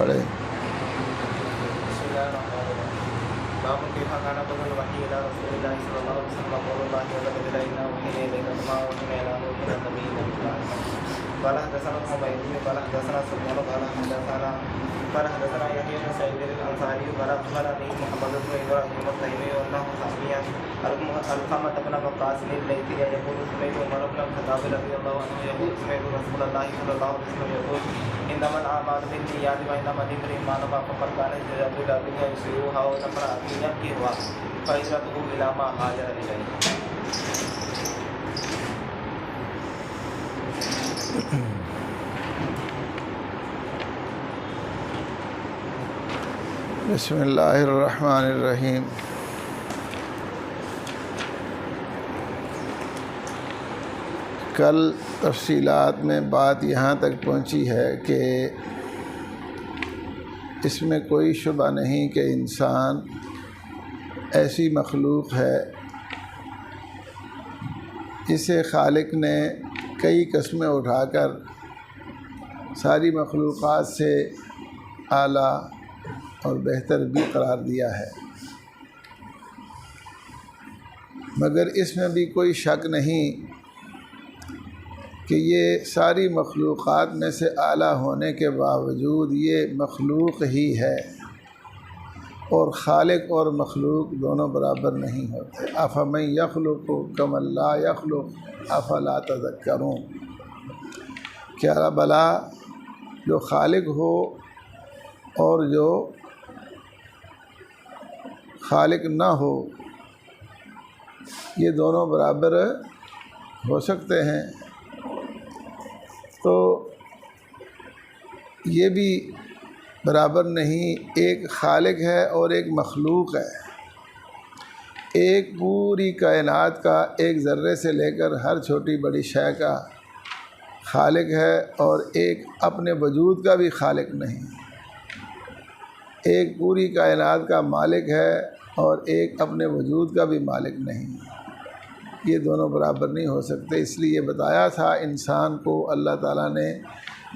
پڑھے۔ قال حدثنا عبيد قال حدثنا سفيان قال حدثنا يحيى بن سعيد الانصاري قال اخبرني محمد بن ابراهيم التيمي وانه سمع علقمة بن وقاص الليثي يقول سمعت عمر بن الخطاب رضي الله عنه يقول سمعت رسول الله صلى الله عليه وسلم يقول انما الاعمال بالنيات وانما لامرئ ما نوى فمن كان هجرته الى دنيا يصيبها او امرأة ينكحها فهجرته الى ما هاجر اليه. بسم اللہ الرحمن الرحیم۔ کل تفصیلات میں بات یہاں تک پہنچی ہے کہ اس میں کوئی شبہ نہیں کہ انسان ایسی مخلوق ہے جسے خالق نے کئی قسمیں اٹھا کر ساری مخلوقات سے اعلیٰ اور بہتر بھی قرار دیا ہے، مگر اس میں بھی کوئی شک نہیں کہ یہ ساری مخلوقات میں سے اعلیٰ ہونے کے باوجود یہ مخلوق ہی ہے، اور خالق اور مخلوق دونوں برابر نہیں ہوتے۔ افمن یخلق کمن لا یخلق افلا تذکرون، کیا بھلا جو خالق ہو اور جو خالق نہ ہو یہ دونوں برابر ہو سکتے ہیں؟ تو یہ بھی برابر نہیں۔ ایک خالق ہے اور ایک مخلوق ہے، ایک پوری کائنات کا ایک ذرے سے لے کر ہر چھوٹی بڑی شے کا خالق ہے، اور ایک اپنے وجود کا بھی خالق نہیں۔ ایک پوری کائنات کا مالک ہے اور ایک اپنے وجود کا بھی مالک نہیں، یہ دونوں برابر نہیں ہو سکتے۔ اس لیے بتایا تھا انسان کو اللہ تعالیٰ نے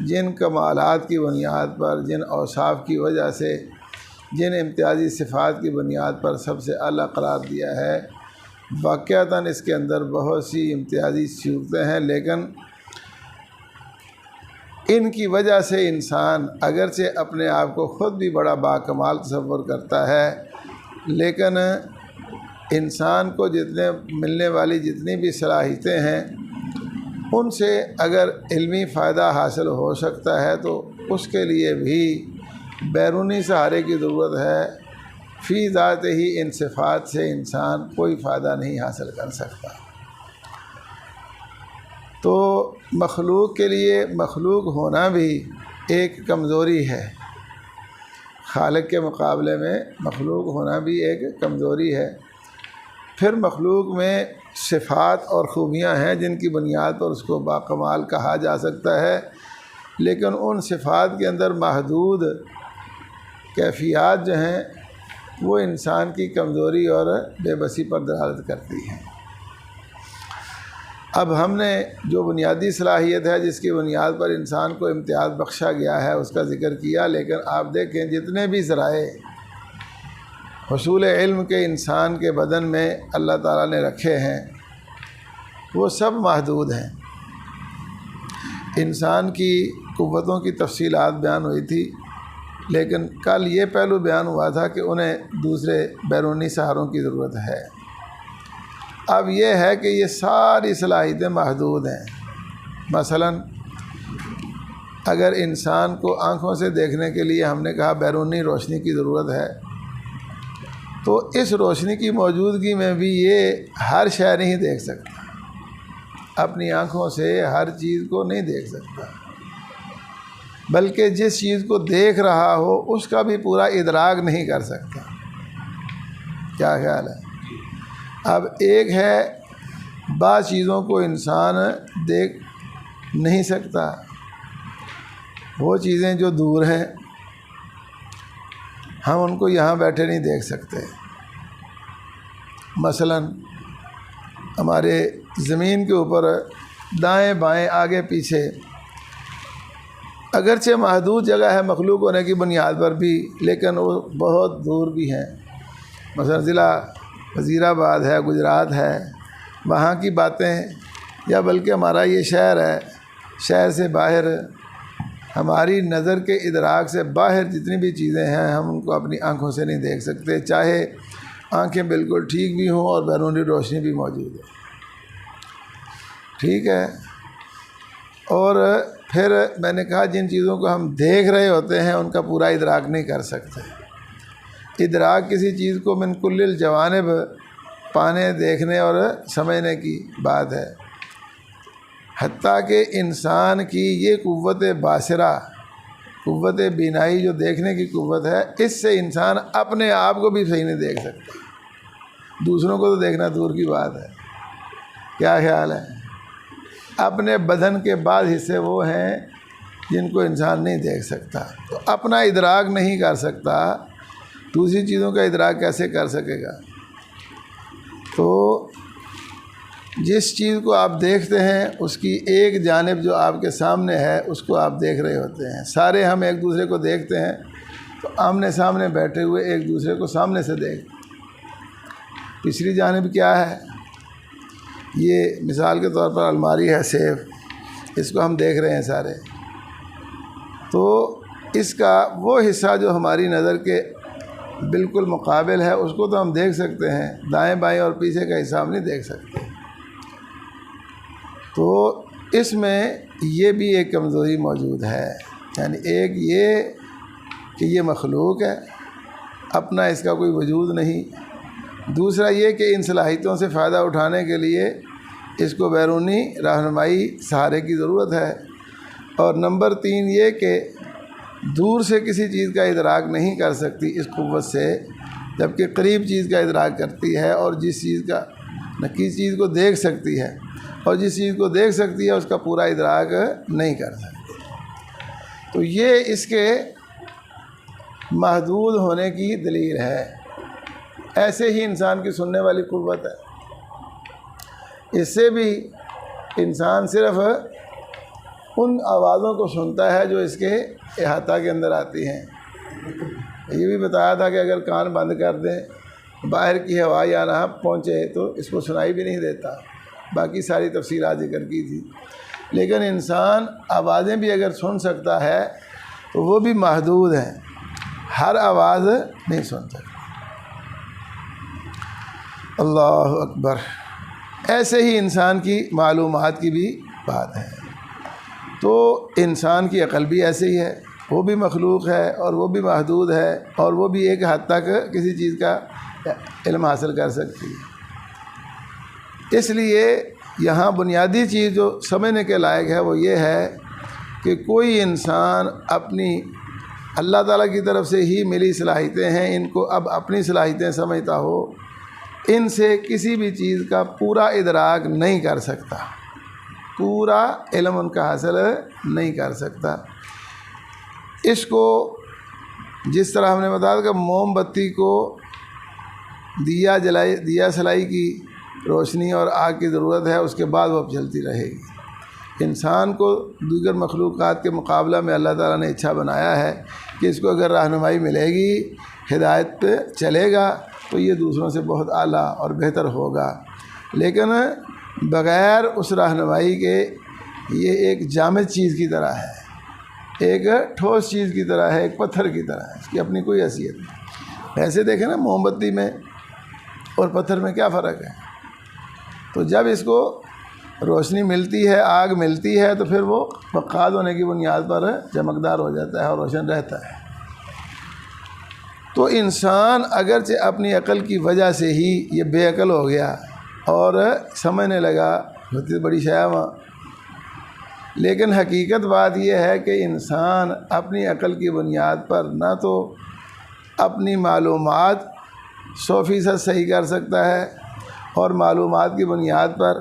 جن کمالات کی بنیاد پر، جن اوصاف کی وجہ سے، جن امتیازی صفات کی بنیاد پر سب سے اعلیٰ قرار دیا ہے، واقعتاً اس کے اندر بہت سی امتیازی صورتیں ہیں، لیکن ان کی وجہ سے انسان اگرچہ اپنے آپ کو خود بھی بڑا باکمال تصور کرتا ہے، لیکن انسان کو جتنے ملنے والی جتنی بھی صلاحیتیں ہیں ان سے اگر علمی فائدہ حاصل ہو سکتا ہے تو اس کے لیے بھی بیرونی سہارے کی ضرورت ہے۔ فی ذات ہی ان صفات سے انسان کوئی فائدہ نہیں حاصل کر سکتا۔ تو مخلوق کے لیے مخلوق ہونا بھی ایک کمزوری ہے، خالق کے مقابلے میں مخلوق ہونا بھی ایک کمزوری ہے۔ پھر مخلوق میں صفات اور خوبیاں ہیں جن کی بنیاد پر اس کو باکمال کہا جا سکتا ہے، لیکن ان صفات کے اندر محدود کیفیات جو ہیں وہ انسان کی کمزوری اور بے بسی پر دلالت کرتی ہیں۔ اب ہم نے جو بنیادی صلاحیت ہے جس کی بنیاد پر انسان کو امتیاز بخشا گیا ہے اس کا ذکر کیا، لیکن آپ دیکھیں جتنے بھی ذرائع حصول علم کے انسان کے بدن میں اللہ تعالیٰ نے رکھے ہیں وہ سب محدود ہیں۔ انسان کی قوتوں کی تفصیلات بیان ہوئی تھی، لیکن کل یہ پہلو بیان ہوا تھا کہ انہیں دوسرے بیرونی سہاروں کی ضرورت ہے۔ اب یہ ہے کہ یہ ساری صلاحیتیں محدود ہیں۔ مثلا اگر انسان کو آنکھوں سے دیکھنے کے لیے ہم نے کہا بیرونی روشنی کی ضرورت ہے، تو اس روشنی کی موجودگی میں بھی یہ ہر شے نہیں دیکھ سکتا، اپنی آنکھوں سے ہر چیز کو نہیں دیکھ سکتا، بلکہ جس چیز کو دیکھ رہا ہو اس کا بھی پورا ادراک نہیں کر سکتا۔ کیا خیال ہے؟ اب ایک ہے بعض چیزوں کو انسان دیکھ نہیں سکتا، وہ چیزیں جو دور ہیں ہم ان کو یہاں بیٹھے نہیں دیکھ سکتے۔ مثلا ہمارے زمین کے اوپر دائیں بائیں آگے پیچھے اگرچہ محدود جگہ ہے مخلوق ہونے کی بنیاد پر بھی، لیکن وہ بہت دور بھی ہیں۔ مثلا ضلع وزیر آباد ہے، گجرات ہے، وہاں کی باتیں، یا بلکہ ہمارا یہ شہر ہے، شہر سے باہر ہماری نظر کے ادراک سے باہر جتنی بھی چیزیں ہیں ہم ان کو اپنی آنکھوں سے نہیں دیکھ سکتے، چاہے آنکھیں بالکل ٹھیک بھی ہوں اور بیرونی روشنی بھی موجود ہے، ٹھیک ہے۔ اور پھر میں نے کہا جن چیزوں کو ہم دیکھ رہے ہوتے ہیں ان کا پورا ادراک نہیں کر سکتے۔ ادراک کسی چیز کو من کل الجوانب پانے، دیکھنے اور سمجھنے کی بات ہے۔ حتیٰ کہ انسان کی یہ قوت باصرہ، قوت بینائی جو دیکھنے کی قوت ہے، اس سے انسان اپنے آپ کو بھی صحیح نہیں دیکھ سکتا، دوسروں کو تو دیکھنا دور کی بات ہے۔ کیا خیال ہے؟ اپنے بدن کے بعض حصے وہ ہیں جن کو انسان نہیں دیکھ سکتا، تو اپنا ادراک نہیں کر سکتا، دوسری چیزوں کا ادراک کیسے کر سکے گا؟ تو جس چیز کو آپ دیکھتے ہیں اس کی ایک جانب جو آپ کے سامنے ہے اس کو آپ دیکھ رہے ہوتے ہیں۔ سارے ہم ایک دوسرے کو دیکھتے ہیں تو آمنے سامنے بیٹھے ہوئے ایک دوسرے کو سامنے سے دیکھتے ہیں۔ پچھلی جانب کیا ہے؟ یہ مثال کے طور پر الماری ہے سیف، اس کو ہم دیکھ رہے ہیں سارے، تو اس کا وہ حصہ جو ہماری نظر کے بالکل مقابل ہے اس کو تو ہم دیکھ سکتے ہیں، دائیں بائیں اور پیچھے کا حصہ ہم نہیں دیکھ سکتے۔ تو اس میں یہ بھی ایک کمزوری موجود ہے، یعنی ایک یہ کہ یہ مخلوق ہے، اپنا اس کا کوئی وجود نہیں، دوسرا یہ کہ ان صلاحیتوں سے فائدہ اٹھانے کے لیے اس کو بیرونی رہنمائی سہارے کی ضرورت ہے، اور نمبر 3 یہ کہ دور سے کسی چیز کا ادراک نہیں کر سکتی اس قوت سے، جبکہ قریب چیز کا ادراک کرتی ہے، اور جس چیز کا کسی چیز کو دیکھ سکتی ہے، اور جس چیز کو دیکھ سکتی ہے اس کا پورا ادراک نہیں کر سکتی۔ تو یہ اس کے محدود ہونے کی دلیل ہے۔ ایسے ہی انسان کی سننے والی قوت ہے، اس سے بھی انسان صرف ان آوازوں کو سنتا ہے جو اس کے احاطہ کے اندر آتی ہیں۔ یہ بھی بتایا تھا کہ اگر کان بند کر دیں، باہر کی ہوا یا نہ پہنچے تو اس کو سنائی بھی نہیں دیتا، باقی ساری تفصیلات ذکر کی تھی۔ لیکن انسان آوازیں بھی اگر سن سکتا ہے تو وہ بھی محدود ہیں، ہر آواز نہیں سن سکتا۔ اللہ اکبر۔ ایسے ہی انسان کی معلومات کی بھی بات ہے، تو انسان کی عقل بھی ایسے ہی ہے، وہ بھی مخلوق ہے اور وہ بھی محدود ہے، اور وہ بھی ایک حد تک کسی چیز کا علم حاصل کر سکتی ہے۔ اس لیے یہاں بنیادی چیز جو سمجھنے کے لائق ہے وہ یہ ہے کہ کوئی انسان اپنی اللہ تعالیٰ کی طرف سے ہی ملی صلاحیتیں ہیں، ان کو اب اپنی صلاحیتیں سمجھتا ہو، ان سے کسی بھی چیز کا پورا ادراک نہیں کر سکتا، پورا علم ان کا حاصل نہیں کر سکتا۔ اس کو جس طرح ہم نے بتایا کہ موم بتی کو دیا سلائی کی روشنی اور آگ کی ضرورت ہے، اس کے بعد وہ چلتی رہے گی۔ انسان کو دیگر مخلوقات کے مقابلہ میں اللہ تعالیٰ نے اچھا بنایا ہے کہ اس کو اگر رہنمائی ملے گی، ہدایت پہ چلے گا تو یہ دوسروں سے بہت اعلیٰ اور بہتر ہوگا، لیکن بغیر اس رہنمائی کے یہ ایک جامد چیز کی طرح ہے، ایک ٹھوس چیز کی طرح ہے، ایک پتھر کی طرح ہے، اس کی اپنی کوئی حیثیت نہیں۔ ایسے دیکھیں نا، موم بتی میں اور پتھر میں کیا فرق ہے؟ تو جب اس کو روشنی ملتی ہے، آگ ملتی ہے، تو پھر وہ فقاد ہونے کی بنیاد پر چمکدار ہو جاتا ہے اور روشن رہتا ہے۔ تو انسان اگرچہ اپنی عقل کی وجہ سے ہی یہ بے عقل ہو گیا اور سمجھنے لگا ہوتی بڑی شیاں، لیکن حقیقت بات یہ ہے کہ انسان اپنی عقل کی بنیاد پر نہ تو اپنی معلومات 100% صحیح کر سکتا ہے، اور معلومات کی بنیاد پر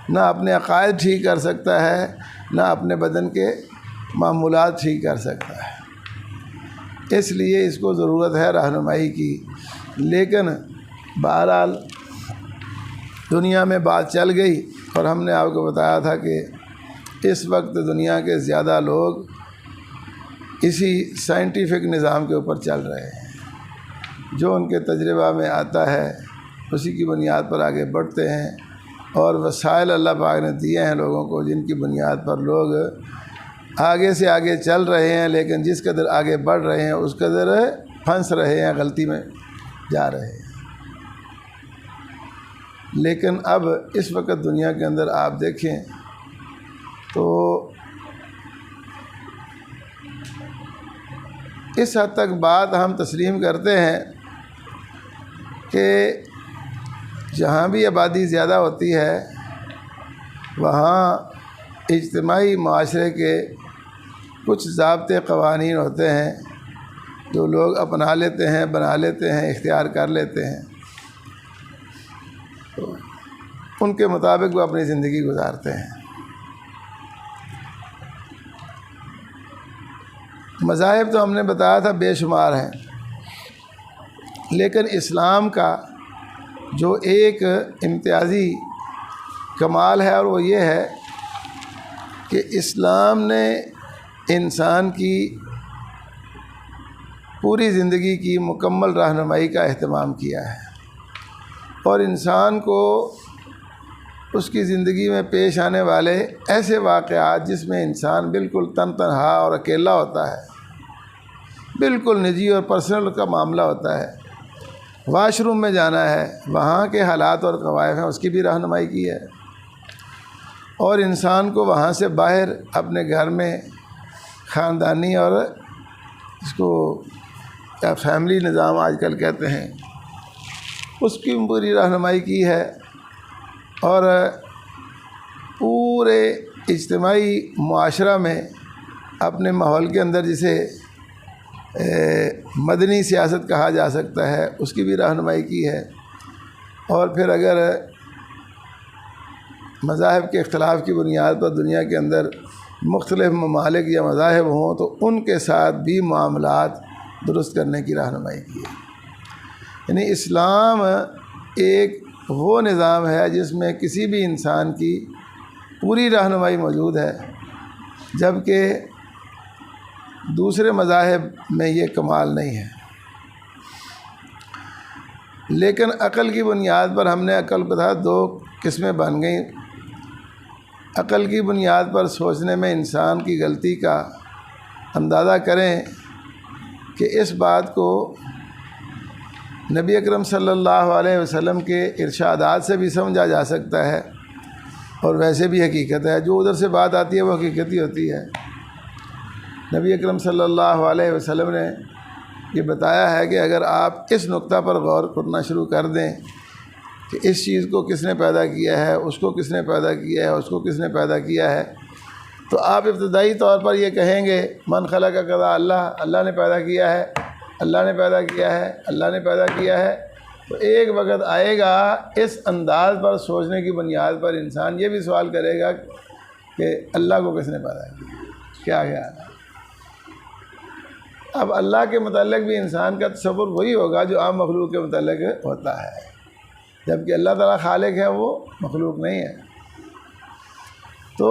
نہ اپنے عقائد ٹھیک کر سکتا ہے، نہ اپنے بدن کے معمولات ٹھیک کر سکتا ہے۔ اس لیے اس کو ضرورت ہے رہنمائی کی۔ لیکن بہرحال دنیا میں بات چل گئی، اور ہم نے آپ کو بتایا تھا کہ اس وقت دنیا کے زیادہ لوگ اسی سائنٹیفک نظام کے اوپر چل رہے ہیں، جو ان کے تجربہ میں آتا ہے اسی کی بنیاد پر آگے بڑھتے ہیں، اور وسائل اللہ پاک نے دیے ہیں لوگوں کو جن کی بنیاد پر لوگ آگے سے آگے چل رہے ہیں، لیکن جس قدر آگے بڑھ رہے ہیں اس قدر پھنس رہے ہیں، غلطی میں جا رہے ہیں۔ لیکن اب اس وقت دنیا کے اندر آپ دیکھیں تو اس حد تک بات ہم تسلیم کرتے ہیں کہ جہاں بھی آبادی زیادہ ہوتی ہے وہاں اجتماعی معاشرے کے کچھ ضابطے قوانین ہوتے ہیں جو لوگ اپنا لیتے ہیں، بنا لیتے ہیں، اختیار کر لیتے ہیں، تو ان کے مطابق وہ اپنی زندگی گزارتے ہیں۔ مذاہب تو ہم نے بتایا تھا بے شمار ہیں، لیکن اسلام کا جو ایک امتیازی کمال ہے اور وہ یہ ہے کہ اسلام نے انسان کی پوری زندگی کی مکمل رہنمائی کا اہتمام کیا ہے، اور انسان کو اس کی زندگی میں پیش آنے والے ایسے واقعات جس میں انسان بالکل تنہا اور اکیلا ہوتا ہے، بالکل نجی اور پرسنل کا معاملہ ہوتا ہے، واش روم میں جانا ہے، وہاں کے حالات اور قواعد ہیں، اس کی بھی رہنمائی کی ہے، اور انسان کو وہاں سے باہر اپنے گھر میں خاندانی اور اس کو کیا فیملی نظام آج کل کہتے ہیں اس کی پوری رہنمائی کی ہے، اور پورے اجتماعی معاشرہ میں اپنے ماحول کے اندر جسے مدنی سیاست کہا جا سکتا ہے اس کی بھی رہنمائی کی ہے۔ اور پھر اگر مذاہب کے اختلاف کی بنیاد پر دنیا کے اندر مختلف ممالک یا مذاہب ہوں تو ان کے ساتھ بھی معاملات درست کرنے کی رہنمائی کی ہے۔ یعنی اسلام ایک وہ نظام ہے جس میں کسی بھی انسان کی پوری رہنمائی موجود ہے، جبکہ دوسرے مذاہب میں یہ کمال نہیں ہے۔ لیکن عقل کی بنیاد پر ہم نے عقل کو تھا دو قسمیں بن گئیں۔ عقل کی بنیاد پر سوچنے میں انسان کی غلطی کا اندازہ کریں کہ اس بات کو نبی اکرم صلی اللہ علیہ وسلم کے ارشادات سے بھی سمجھا جا سکتا ہے، اور ویسے بھی حقیقت ہے، جو ادھر سے بات آتی ہے وہ حقیقت ہی ہوتی ہے۔ نبی اکرم صلی اللہ علیہ وسلم نے یہ بتایا ہے کہ اگر آپ اس نقطہ پر غور کرنا شروع کر دیں کہ اس چیز کو کس نے پیدا کیا ہے، اس کو کس نے پیدا کیا ہے، اس کو کس نے پیدا کیا ہے، تو آپ ابتدائی طور پر یہ کہیں گے من خلق کذا اللہ، اللہ نے پیدا کیا ہے، اللہ نے پیدا کیا ہے، اللہ نے پیدا کیا ہے۔ تو ایک وقت آئے گا اس انداز پر سوچنے کی بنیاد پر انسان یہ بھی سوال کرے گا کہ اللہ کو کس نے پیدا کیا، کیا خیال ہے؟ اب اللہ کے متعلق بھی انسان کا تصور وہی ہوگا جو عام مخلوق کے متعلق ہوتا ہے، جبکہ اللہ تعالیٰ خالق ہے، وہ مخلوق نہیں ہے۔ تو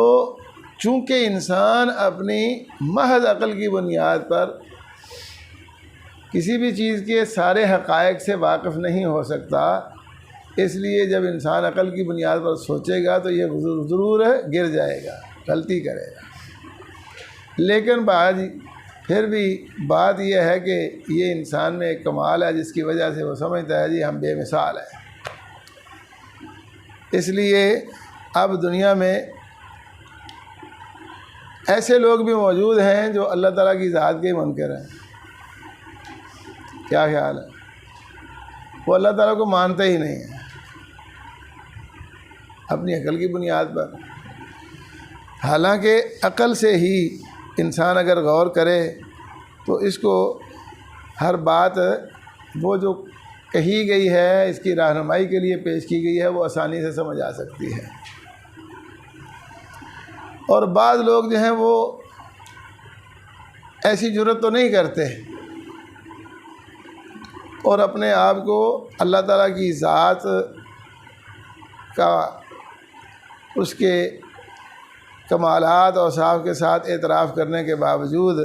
چونکہ انسان اپنی محض عقل کی بنیاد پر کسی بھی چیز کے سارے حقائق سے واقف نہیں ہو سکتا، اس لیے جب انسان عقل کی بنیاد پر سوچے گا تو یہ ضرور گر جائے گا، غلطی کرے گا۔ لیکن پھر بھی بات یہ ہے کہ یہ انسان میں ایک کمال ہے جس کی وجہ سے وہ سمجھتا ہے جی ہم بے مثال ہیں۔ اس لیے اب دنیا میں ایسے لوگ بھی موجود ہیں جو اللہ تعالیٰ کی ذات کے ہی منکر ہیں۔ کیا خیال ہے؟ وہ اللہ تعالیٰ کو مانتے ہی نہیں ہیں اپنی عقل کی بنیاد پر، حالانکہ عقل سے ہی انسان اگر غور کرے تو اس کو ہر بات وہ جو کہی گئی ہے، اس کی رہنمائی کے لیے پیش کی گئی ہے، وہ آسانی سے سمجھ آ سکتی ہے۔ اور بعض لوگ جو ہیں وہ ایسی جرات تو نہیں کرتے اور اپنے آپ کو اللہ تعالیٰ کی ذات کا اس کے کمالات اور اوصاف کے ساتھ اعتراف کرنے کے باوجود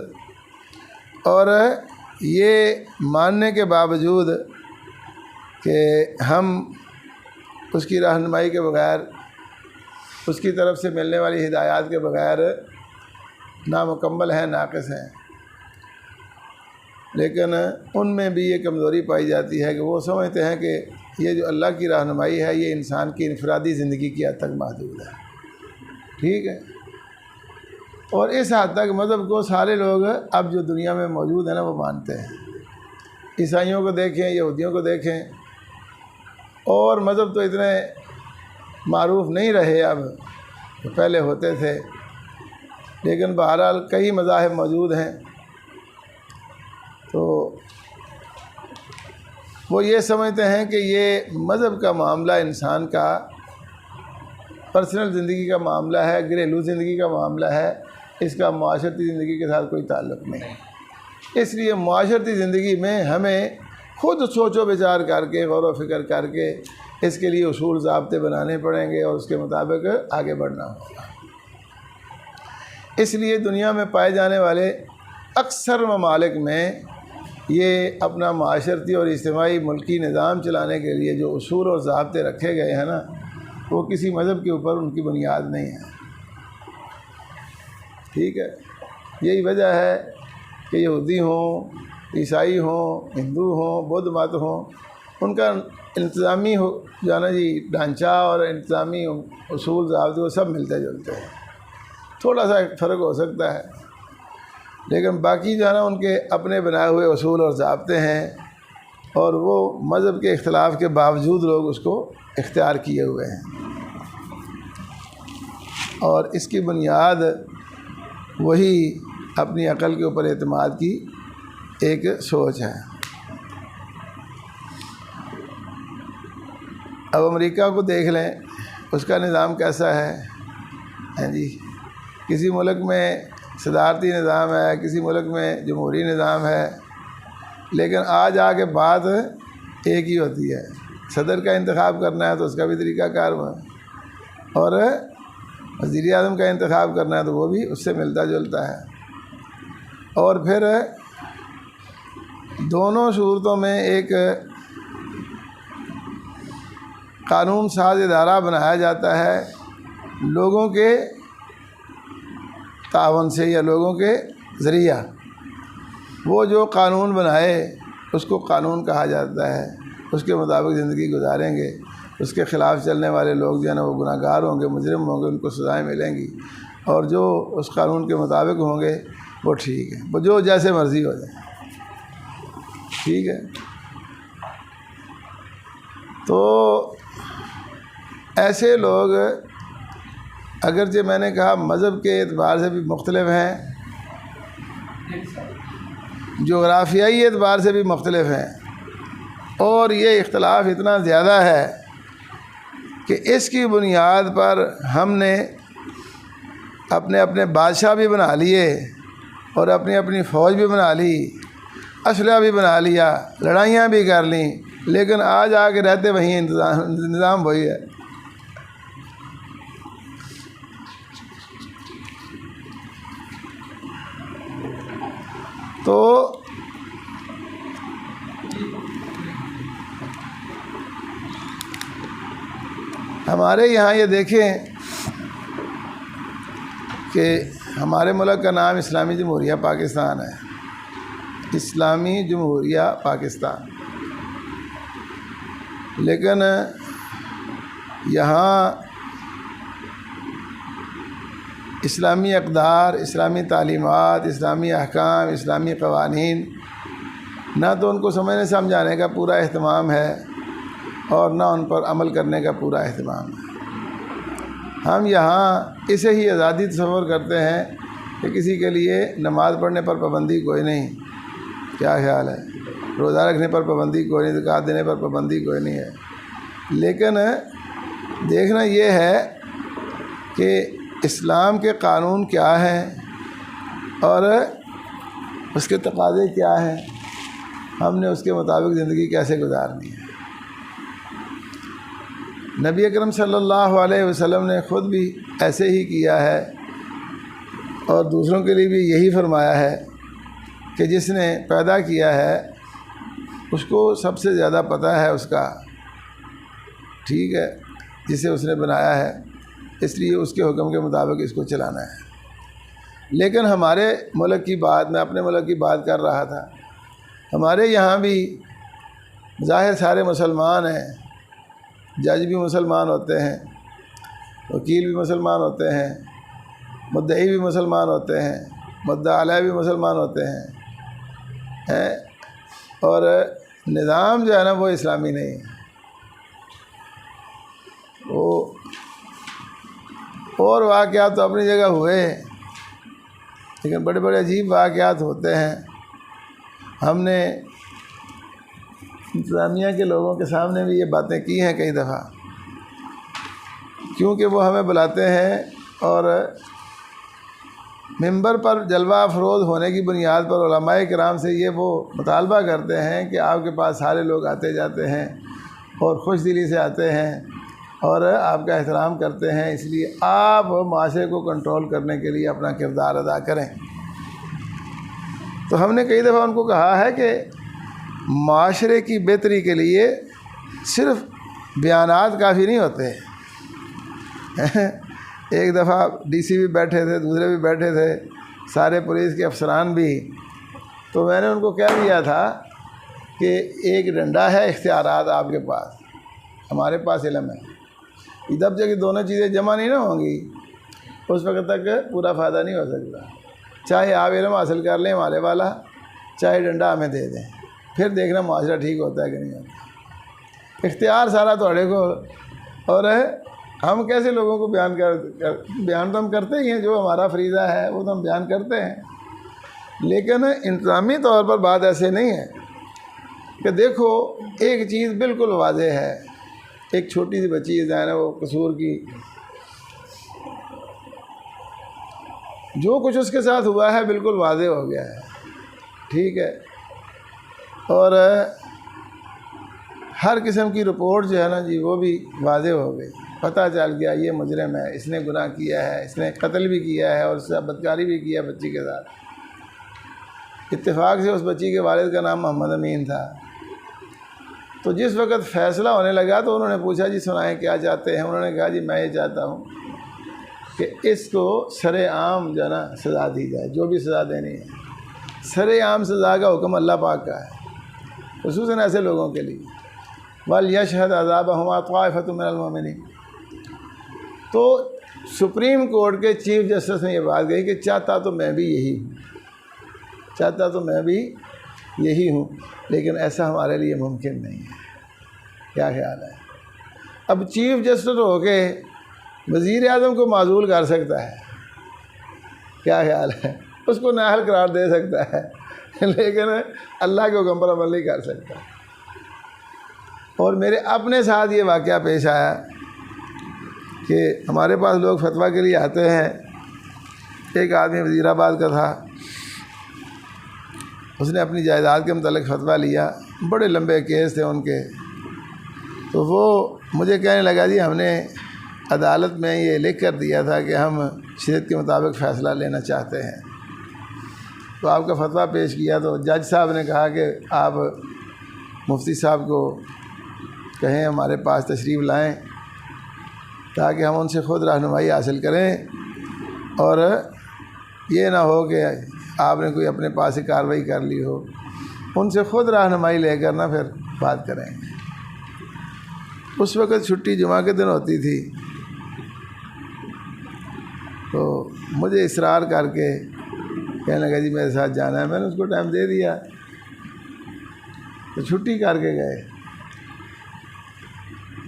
اور یہ ماننے کے باوجود کہ ہم اس کی رہنمائی کے بغیر، اس کی طرف سے ملنے والی ہدایات کے بغیر نامکمل ہیں، ناقص ہیں، لیکن ان میں بھی یہ کمزوری پائی جاتی ہے کہ وہ سمجھتے ہیں کہ یہ جو اللہ کی رہنمائی ہے یہ انسان کی انفرادی زندگی کی حد تک محدود ہے، ٹھیک ہے، اور اس حد تک مذہب کو سارے لوگ اب جو دنیا میں موجود ہیں نا وہ مانتے ہیں۔ عیسائیوں کو دیکھیں، یہودیوں کو دیکھیں، اور مذہب تو اتنے معروف نہیں رہے اب، پہلے ہوتے تھے، لیکن بہرحال کئی مذاہب موجود ہیں، تو وہ یہ سمجھتے ہیں کہ یہ مذہب کا معاملہ انسان کا پرسنل زندگی کا معاملہ ہے، گھریلو زندگی کا معاملہ ہے، اس کا معاشرتی زندگی کے ساتھ کوئی تعلق نہیں۔ اس لیے معاشرتی زندگی میں ہمیں خود سوچ و بچار کر کے، غور و فکر کر کے اس کے لیے اصول ضابطے بنانے پڑیں گے اور اس کے مطابق آگے بڑھنا ہوگا۔ اس لیے دنیا میں پائے جانے والے اکثر ممالک میں یہ اپنا معاشرتی اور اجتماعی ملکی نظام چلانے کے لیے جو اصول اور ضابطے رکھے گئے ہیں نا، وہ کسی مذہب کے اوپر ان کی بنیاد نہیں ہے، ٹھیک ہے۔ یہی وجہ ہے کہ یہودی ہوں، عیسائی ہوں، ہندو ہوں، بدھ مت ہوں، ان کا انتظامی جو ہے نا جی ڈھانچہ اور انتظامی اصول ضابطے وہ سب ملتے جلتے ہیں، تھوڑا سا فرق ہو سکتا ہے، لیکن باقی جو ہے نا ان کے اپنے بنائے ہوئے اصول اور ضابطے ہیں، اور وہ مذہب کے اختلاف کے باوجود لوگ اس کو اختیار کیے ہوئے ہیں، اور اس کی بنیاد وہی اپنی عقل کے اوپر اعتماد کی ایک سوچ ہے۔ اب امریکہ کو دیکھ لیں، اس کا نظام کیسا ہے جی، کسی ملک میں صدارتی نظام ہے، کسی ملک میں جمہوری نظام ہے، لیکن آج آ کے بات ایک ہی ہوتی ہے، صدر کا انتخاب کرنا ہے تو اس کا بھی طریقہ کار ہے، اور وزیر اعظم کا انتخاب کرنا ہے تو وہ بھی اس سے ملتا جلتا ہے، اور پھر دونوں صورتوں میں ایک قانون ساز ادارہ بنایا جاتا ہے لوگوں کے تعاون سے یا لوگوں کے ذریعہ، وہ جو قانون بنائے اس کو قانون کہا جاتا ہے، اس کے مطابق زندگی گزاریں گے، اس کے خلاف چلنے والے لوگ جو ہے نا وہ گناہ گار ہوں گے، مجرم ہوں گے، ان کو سزائیں ملیں گی، اور جو اس قانون کے مطابق ہوں گے وہ ٹھیک ہے، وہ جو جیسے مرضی ہو جائے، ٹھیک ہے۔ تو ایسے لوگ اگرچہ میں نے کہا مذہب کے اعتبار سے بھی مختلف ہیں، جغرافیائی اعتبار سے بھی مختلف ہیں، اور یہ اختلاف اتنا زیادہ ہے کہ اس کی بنیاد پر ہم نے اپنے اپنے بادشاہ بھی بنا لیے اور اپنی اپنی فوج بھی بنا لی، اسلحہ بھی بنا لیا، لڑائیاں بھی کر لیں، لیکن آج آ کے رہتے وہیں نظام وہی ہے۔ تو ہمارے یہاں یہ دیکھیں کہ ہمارے ملک کا نام اسلامی جمہوریہ پاکستان ہے، اسلامی جمہوریہ پاکستان، لیکن یہاں اسلامی اقدار، اسلامی تعلیمات، اسلامی احکام، اسلامی قوانین نہ تو ان کو سمجھنے سمجھانے کا پورا اہتمام ہے اور نہ ان پر عمل کرنے کا پورا اہتمام ہے۔ ہم یہاں اسے ہی آزادی تصور کرتے ہیں کہ کسی کے لیے نماز پڑھنے پر پابندی کوئی نہیں، کیا خیال ہے، روزہ رکھنے پر پابندی کوئی نہیں، زکوٰۃ دینے پر پابندی کوئی نہیں ہے، لیکن دیکھنا یہ ہے کہ اسلام کے قانون کیا ہیں اور اس کے تقاضے کیا ہیں، ہم نے اس کے مطابق زندگی کیسے گزارنی ہے۔ نبی اکرم صلی اللہ علیہ وسلم نے خود بھی ایسے ہی کیا ہے اور دوسروں کے لیے بھی یہی فرمایا ہے کہ جس نے پیدا کیا ہے اس کو سب سے زیادہ پتہ ہے اس کا، ٹھیک ہے، جسے اس نے بنایا ہے، اس لیے اس کے حکم کے مطابق اس کو چلانا ہے۔ لیکن ہمارے ملک کی بات، میں اپنے ملک کی بات کر رہا تھا، ہمارے یہاں بھی ظاہر سارے مسلمان ہیں، جج بھی مسلمان ہوتے ہیں، وکیل بھی مسلمان ہوتے ہیں، مدعی بھی مسلمان ہوتے ہیں، مدعا علیہ بھی مسلمان ہوتے ہیں، اور نظام جو ہے نا وہ اسلامی نہیں ہے، وہ اور واقعات تو اپنی جگہ ہوئے، لیکن بڑے بڑے عجیب واقعات ہوتے ہیں۔ ہم نے انتظامیہ کے لوگوں کے سامنے بھی یہ باتیں کی ہیں کئی دفعہ، کیونکہ وہ ہمیں بلاتے ہیں اور ممبر پر جلوہ افروز ہونے کی بنیاد پر علماء کرام سے یہ وہ مطالبہ کرتے ہیں کہ آپ کے پاس سارے لوگ آتے جاتے ہیں اور خوش دلی سے آتے ہیں اور آپ کا احترام کرتے ہیں، اس لیے آپ معاشرے کو کنٹرول کرنے کے لیے اپنا کردار ادا کریں۔ تو ہم نے کئی دفعہ ان کو کہا ہے کہ معاشرے کی بہتری کے لیے صرف بیانات کافی نہیں ہوتے۔ ایک دفعہ ڈی سی بھی بیٹھے تھے، دوسرے بھی بیٹھے تھے، سارے پولیس کے افسران بھی، تو میں نے ان کو کہہ دیا تھا کہ ایک ڈنڈا ہے اختیارات آپ کے پاس، ہمارے پاس علم ہے، جب تک دونوں چیزیں جمع نہیں نہ ہوں گی اس وقت تک پورا فائدہ نہیں ہو سکتا۔ چاہے آپ علم حاصل کر لیں ہمارے والا، چاہے ڈنڈا ہمیں دے دیں، پھر دیکھنا معاشرہ ٹھیک ہوتا ہے کہ نہیں ہوتا۔ اختیار سارا توڑے کو، اور ہم کیسے لوگوں کو بیان تو ہم کرتے ہی ہیں، جو ہمارا فریضہ ہے وہ تو ہم بیان کرتے ہیں، لیکن انتظامی طور پر بات ایسے نہیں ہے کہ دیکھو ایک چیز بالکل واضح ہے، ایک چھوٹی سی بچی ہے وہ قصور کی، جو کچھ اس کے ساتھ ہوا ہے بالکل واضح ہو گیا ہے، ٹھیک ہے، اور ہر قسم کی رپورٹ جو ہے نا جی وہ بھی واضح ہو گئی، پتہ چل گیا یہ مجرم ہے، اس نے گناہ کیا ہے، اس نے قتل بھی کیا ہے اور اس سے بدکاری بھی کیا ہے بچی کے ساتھ۔ اتفاق سے اس بچی کے والد کا نام محمد امین تھا۔ تو جس وقت فیصلہ ہونے لگا تو انہوں نے پوچھا جی سنائیں کیا چاہتے ہیں؟ انہوں نے کہا جی میں یہ چاہتا ہوں کہ اس کو سر عام جو ہے نا سزا دی جائے، جو بھی سزا دینی ہے۔ سر عام سزا کا حکم اللہ پاک کا ہے، خصوصاً ایسے لوگوں کے لیے، وَلْيَشْهَدْ عَذَابَهُمَا طَائِفَةٌ مِّنَ الْمُؤْمِنِينَ۔ تو سپریم کورٹ کے چیف جسٹس نے یہ بات کہی کہ چاہتا تو میں بھی یہی ہوں، چاہتا تو میں بھی یہی ہوں، لیکن ایسا ہمارے لیے ممکن نہیں ہے۔ کیا خیال ہے؟ اب چیف جسٹس ہو کے وزیر اعظم کو معزول کر سکتا ہے، کیا خیال ہے؟ اس کو نااہل قرار دے سکتا ہے، لیکن اللہ کے حکم پر عمل نہیں کر سکتا۔ اور میرے اپنے ساتھ یہ واقعہ پیش آیا کہ ہمارے پاس لوگ فتویٰ کے لیے آتے ہیں، ایک آدمی وزیر آباد کا تھا، اس نے اپنی جائیداد کے متعلق فتویٰ لیا، بڑے لمبے کیس تھے ان کے، تو وہ مجھے کہنے لگا جی ہم نے عدالت میں یہ لکھ کر دیا تھا کہ ہم شریعت کے مطابق فیصلہ لینا چاہتے ہیں، تو آپ کا فتویٰ پیش کیا تو جج صاحب نے کہا کہ آپ مفتی صاحب کو کہیں ہمارے پاس تشریف لائیں تاکہ ہم ان سے خود رہنمائی حاصل کریں، اور یہ نہ ہو کہ آپ نے کوئی اپنے پاس ہی کارروائی کر لی ہو، ان سے خود رہنمائی لے کر نہ پھر بات کریں گے۔ اس وقت چھٹی جمعہ کے دن ہوتی تھی، تو مجھے اصرار کر کے کہنے لگا جی میرے ساتھ جانا ہے، میں نے اس کو ٹائم دے دیا، تو چھٹی کر کے گئے۔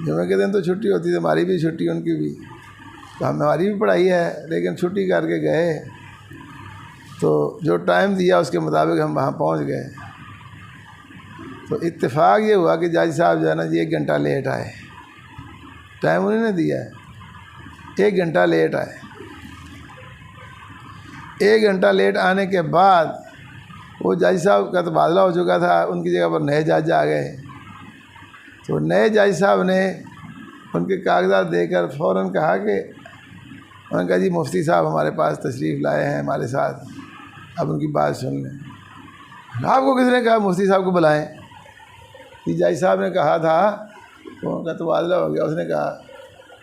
جمعہ کے دن تو چھٹی ہوتی تھی، ہماری بھی چھٹی ان کی بھی، تو ہماری بھی پڑھائی ہے، لیکن چھٹی کر کے گئے، تو جو ٹائم دیا اس کے مطابق ہم وہاں پہنچ گئے۔ تو اتفاق یہ ہوا کہ جج صاحب جو ہے نا جی 1 گھنٹہ لیٹ آئے، ٹائم انہوں نے دیا ہے، 1 گھنٹہ لیٹ آئے۔ 1 گھنٹہ لیٹ آنے کے بعد وہ جج صاحب کا تبادلہ ہو چکا تھا، ان کی جگہ پر نئے جج آ گئے، تو نئے جج صاحب نے ان کے کاغذات دے کر فوراً کہا کہ انہوں نے کہا جی مفتی صاحب ہمارے پاس تشریف لائے ہیں ہمارے ساتھ، اب ان کی بات سن لیں۔ آپ کو کس نے کہا مفتی صاحب کو بلائیں؟ جائی صاحب نے کہا تھا، ان کا تبادلہ ہو گیا، اس نے کہا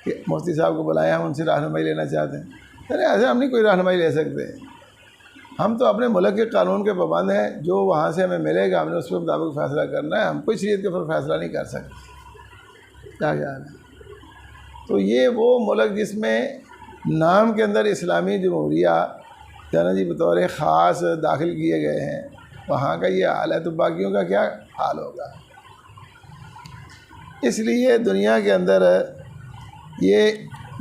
کہ مفتی صاحب کو بلائیں، ہم ان سے رہنمائی لینا چاہتے ہیں۔ ارے ایسے ہم نہیں کوئی رہنمائی لے سکتے، ہم تو اپنے ملک کے قانون کے پابند ہیں، جو وہاں سے ہمیں ملے گا ہم نے اس کے مطابق فیصلہ کرنا ہے، ہم کوئی شریعت کے اوپر فیصلہ نہیں کر سکتے۔ کیا خیال ہے؟ تو یہ وہ ملک جس میں نام کے اندر اسلامی جمہوریہ جی بطور خاص داخل کیے گئے ہیں، وہاں کا یہ حال ہے، تو باقیوں کا کیا حال ہوگا؟ اس لیے دنیا کے اندر یہ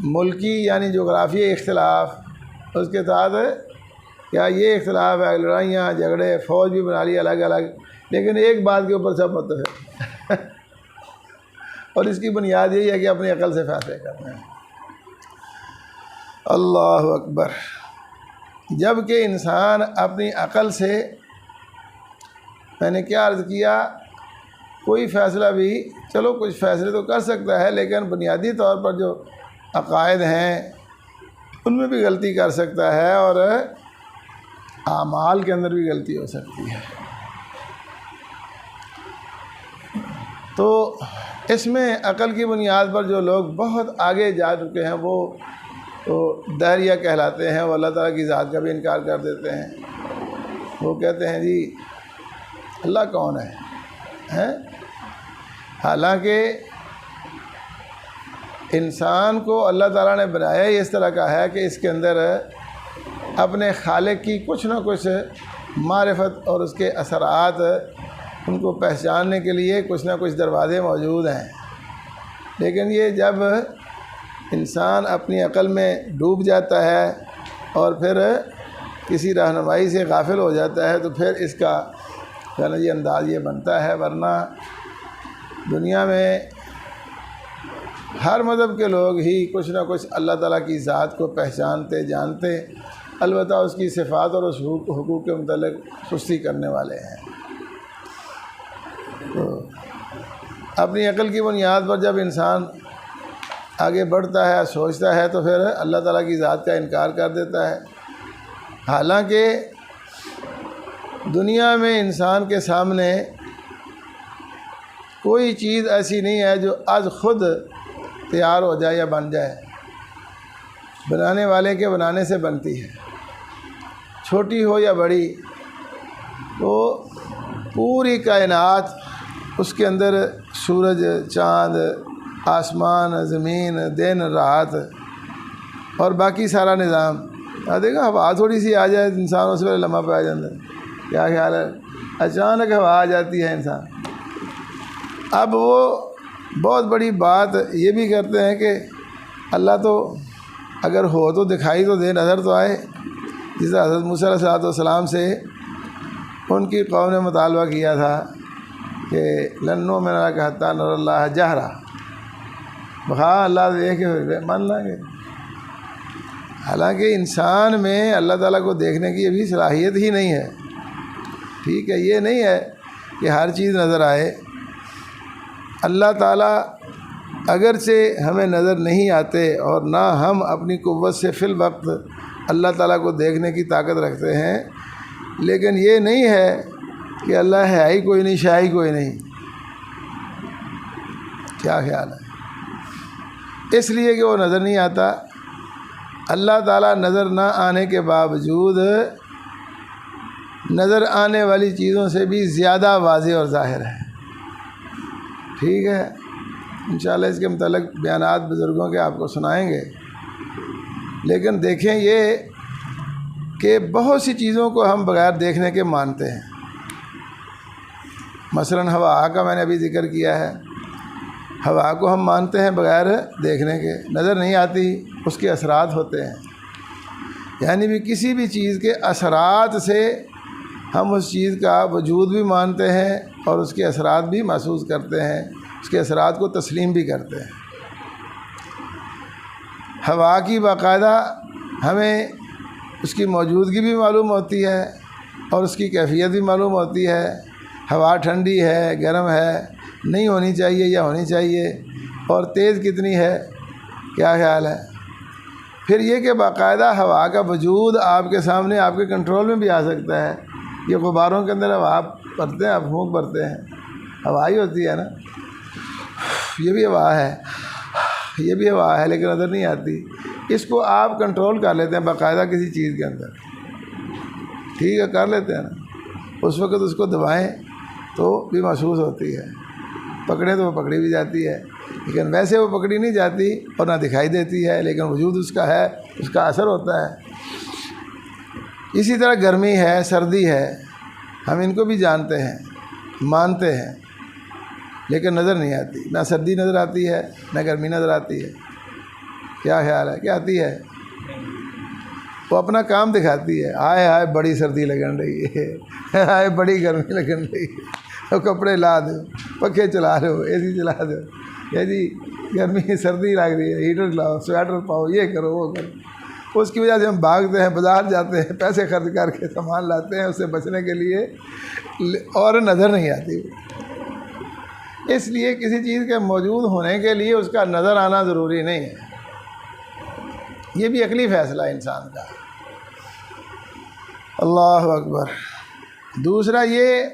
ملکی یعنی جغرافیائی اختلاف، اس کے ساتھ کیا یہ اختلاف ہے، لڑائیاں جھگڑے، فوج بھی بنا لی الگ الگ، لیکن ایک بات کے اوپر سب متفق اور اس کی بنیاد یہی ہے کہ اپنی عقل سے فیصلے کرنا ہے۔ اللہ اکبر۔ جب کہ انسان اپنی عقل سے، میں نے کیا عرض کیا، کوئی فیصلہ بھی، چلو کچھ فیصلے تو کر سکتا ہے، لیکن بنیادی طور پر جو عقائد ہیں ان میں بھی غلطی کر سکتا ہے، اور اعمال کے اندر بھی غلطی ہو سکتی ہے۔ تو اس میں عقل کی بنیاد پر جو لوگ بہت آگے جا چکے ہیں وہ تو دہریہ کہلاتے ہیں، وہ اللہ تعالیٰ کی ذات کا بھی انکار کر دیتے ہیں۔ وہ کہتے ہیں جی اللہ کون ہے؟ حالانکہ انسان کو اللہ تعالیٰ نے بنایا ہی اس طرح کا ہے کہ اس کے اندر اپنے خالق کی کچھ نہ کچھ معرفت اور اس کے اثرات، ان کو پہچاننے کے لیے کچھ نہ کچھ دروازے موجود ہیں، لیکن یہ جب انسان اپنی عقل میں ڈوب جاتا ہے اور پھر کسی رہنمائی سے غافل ہو جاتا ہے تو پھر اس کا یہ انداز یہ بنتا ہے۔ ورنہ دنیا میں ہر مذہب کے لوگ ہی کچھ نہ کچھ اللہ تعالیٰ کی ذات کو پہچانتے جانتے، البتہ اس کی صفات اور اس حقوق کے متعلق سستی کرنے والے ہیں۔ تو اپنی عقل کی بنیاد پر جب انسان آگے بڑھتا ہے، سوچتا ہے، تو پھر اللہ تعالیٰ کی ذات کا انکار کر دیتا ہے۔ حالانکہ دنیا میں انسان کے سامنے کوئی چیز ایسی نہیں ہے جو از خود تیار ہو جائے یا بن جائے، بنانے والے کے بنانے سے بنتی ہے، چھوٹی ہو یا بڑی۔ تو پوری کائنات، اس کے اندر سورج، چاند، آسمان، زمین، دن رات اور باقی سارا نظام، دیکھا ہوا تھوڑی سی آ جائے انسان اس ویلے لمحہ پہ آ جاتا ہے۔ کیا خیال ہے؟ اچانک ہوا آ جاتی ہے انسان۔ اب وہ بہت بڑی بات یہ بھی کرتے ہیں کہ اللہ تو اگر ہو تو دکھائی تو دے، نظر تو آئے، جس حضرت موسیٰ علیہ السلام سے ان کی قوم نے مطالبہ کیا تھا کہ لن نؤمن لک حتی نری اللہ جہرا، بخا اللہ دیکھے ہوئے مان لیں گے۔ حالانکہ انسان میں اللہ تعالیٰ کو دیکھنے کی ابھی صلاحیت ہی نہیں ہے۔ ٹھیک ہے، یہ نہیں ہے کہ ہر چیز نظر آئے۔ اللہ تعالیٰ اگرچہ ہمیں نظر نہیں آتے اور نہ ہم اپنی قوت سے فی الوقت اللہ تعالیٰ کو دیکھنے کی طاقت رکھتے ہیں، لیکن یہ نہیں ہے کہ اللہ ہے ہی کوئی نہیں، شاہ ہی کوئی نہیں۔ کیا خیال ہے؟ اس لیے کہ وہ نظر نہیں آتا۔ اللہ تعالیٰ نظر نہ آنے کے باوجود نظر آنے والی چیزوں سے بھی زیادہ واضح اور ظاہر ہے۔ ٹھیک ہے، انشاءاللہ اس کے متعلق بیانات بزرگوں کے آپ کو سنائیں گے، لیکن دیکھیں یہ کہ بہت سی چیزوں کو ہم بغیر دیکھنے کے مانتے ہیں۔ مثلاً ہوا کا میں نے ابھی ذکر کیا ہے، ہوا کو ہم مانتے ہیں بغیر دیکھنے کے، نظر نہیں آتی، اس کے اثرات ہوتے ہیں۔ یعنی بھی کسی بھی چیز کے اثرات سے ہم اس چیز کا وجود بھی مانتے ہیں اور اس کے اثرات بھی محسوس کرتے ہیں، اس کے اثرات کو تسلیم بھی کرتے ہیں۔ ہوا کی باقاعدہ ہمیں اس کی موجودگی بھی معلوم ہوتی ہے اور اس کی کیفیت بھی معلوم ہوتی ہے۔ ہوا ٹھنڈی ہے، گرم ہے، نہیں ہونی چاہیے یا ہونی چاہیے، اور تیز کتنی ہے، کیا خیال ہے؟ پھر یہ کہ باقاعدہ ہوا کا وجود آپ کے سامنے، آپ کے کنٹرول میں بھی آ سکتا ہے یہ غباروں کے اندر ہوا بھرتے ہیں، اب پھونک بھرتے ہیں، ہوا ہی ہوتی ہے نا، یہ بھی ہوا ہے، یہ بھی ہوا ہے لیکن نظر نہیں آتی۔ اس کو آپ کنٹرول کر لیتے ہیں باقاعدہ کسی چیز کے اندر، ٹھیک ہے، کر لیتے ہیں نا، اس وقت اس کو دبائیں تو بھی محسوس ہوتی ہے، پکڑیں تو وہ پکڑی بھی جاتی ہے، لیکن ویسے وہ پکڑی نہیں جاتی اور نہ دکھائی دیتی ہے، لیکن وجود اس کا ہے، اس کا اثر ہوتا ہے۔ اسی طرح گرمی ہے، سردی ہے، ہم ان کو بھی جانتے ہیں، مانتے ہیں، لیکن نظر نہیں آتی، نہ سردی نظر آتی ہے نہ گرمی نظر آتی ہے۔ کیا خیال ہے، کیا آتی ہے؟ وہ اپنا کام دکھاتی ہے، آئے آئے بڑی سردی لگن رہی ہے، آئے بڑی گرمی لگن رہی ہے، کپڑے لا دو، پنکھے چلا رہے ہو، اے سی چلا دو، یہ جی گرمی سردی لگ رہی ہے، ہیٹر لاؤ، سویٹر پاؤ، یہ کرو وہ کرو۔ اس کی وجہ سے ہم بھاگتے ہیں، بازار جاتے ہیں، پیسے خرچ کر کے سامان لاتے ہیں اس سے بچنے کے لیے، اور نظر نہیں آتی۔ اس لیے کسی چیز کے موجود ہونے کے لیے اس کا نظر آنا ضروری نہیں ہے، یہ بھی عقلی فیصلہ ہے انسان کا۔ اللہ اکبر۔ دوسرا یہ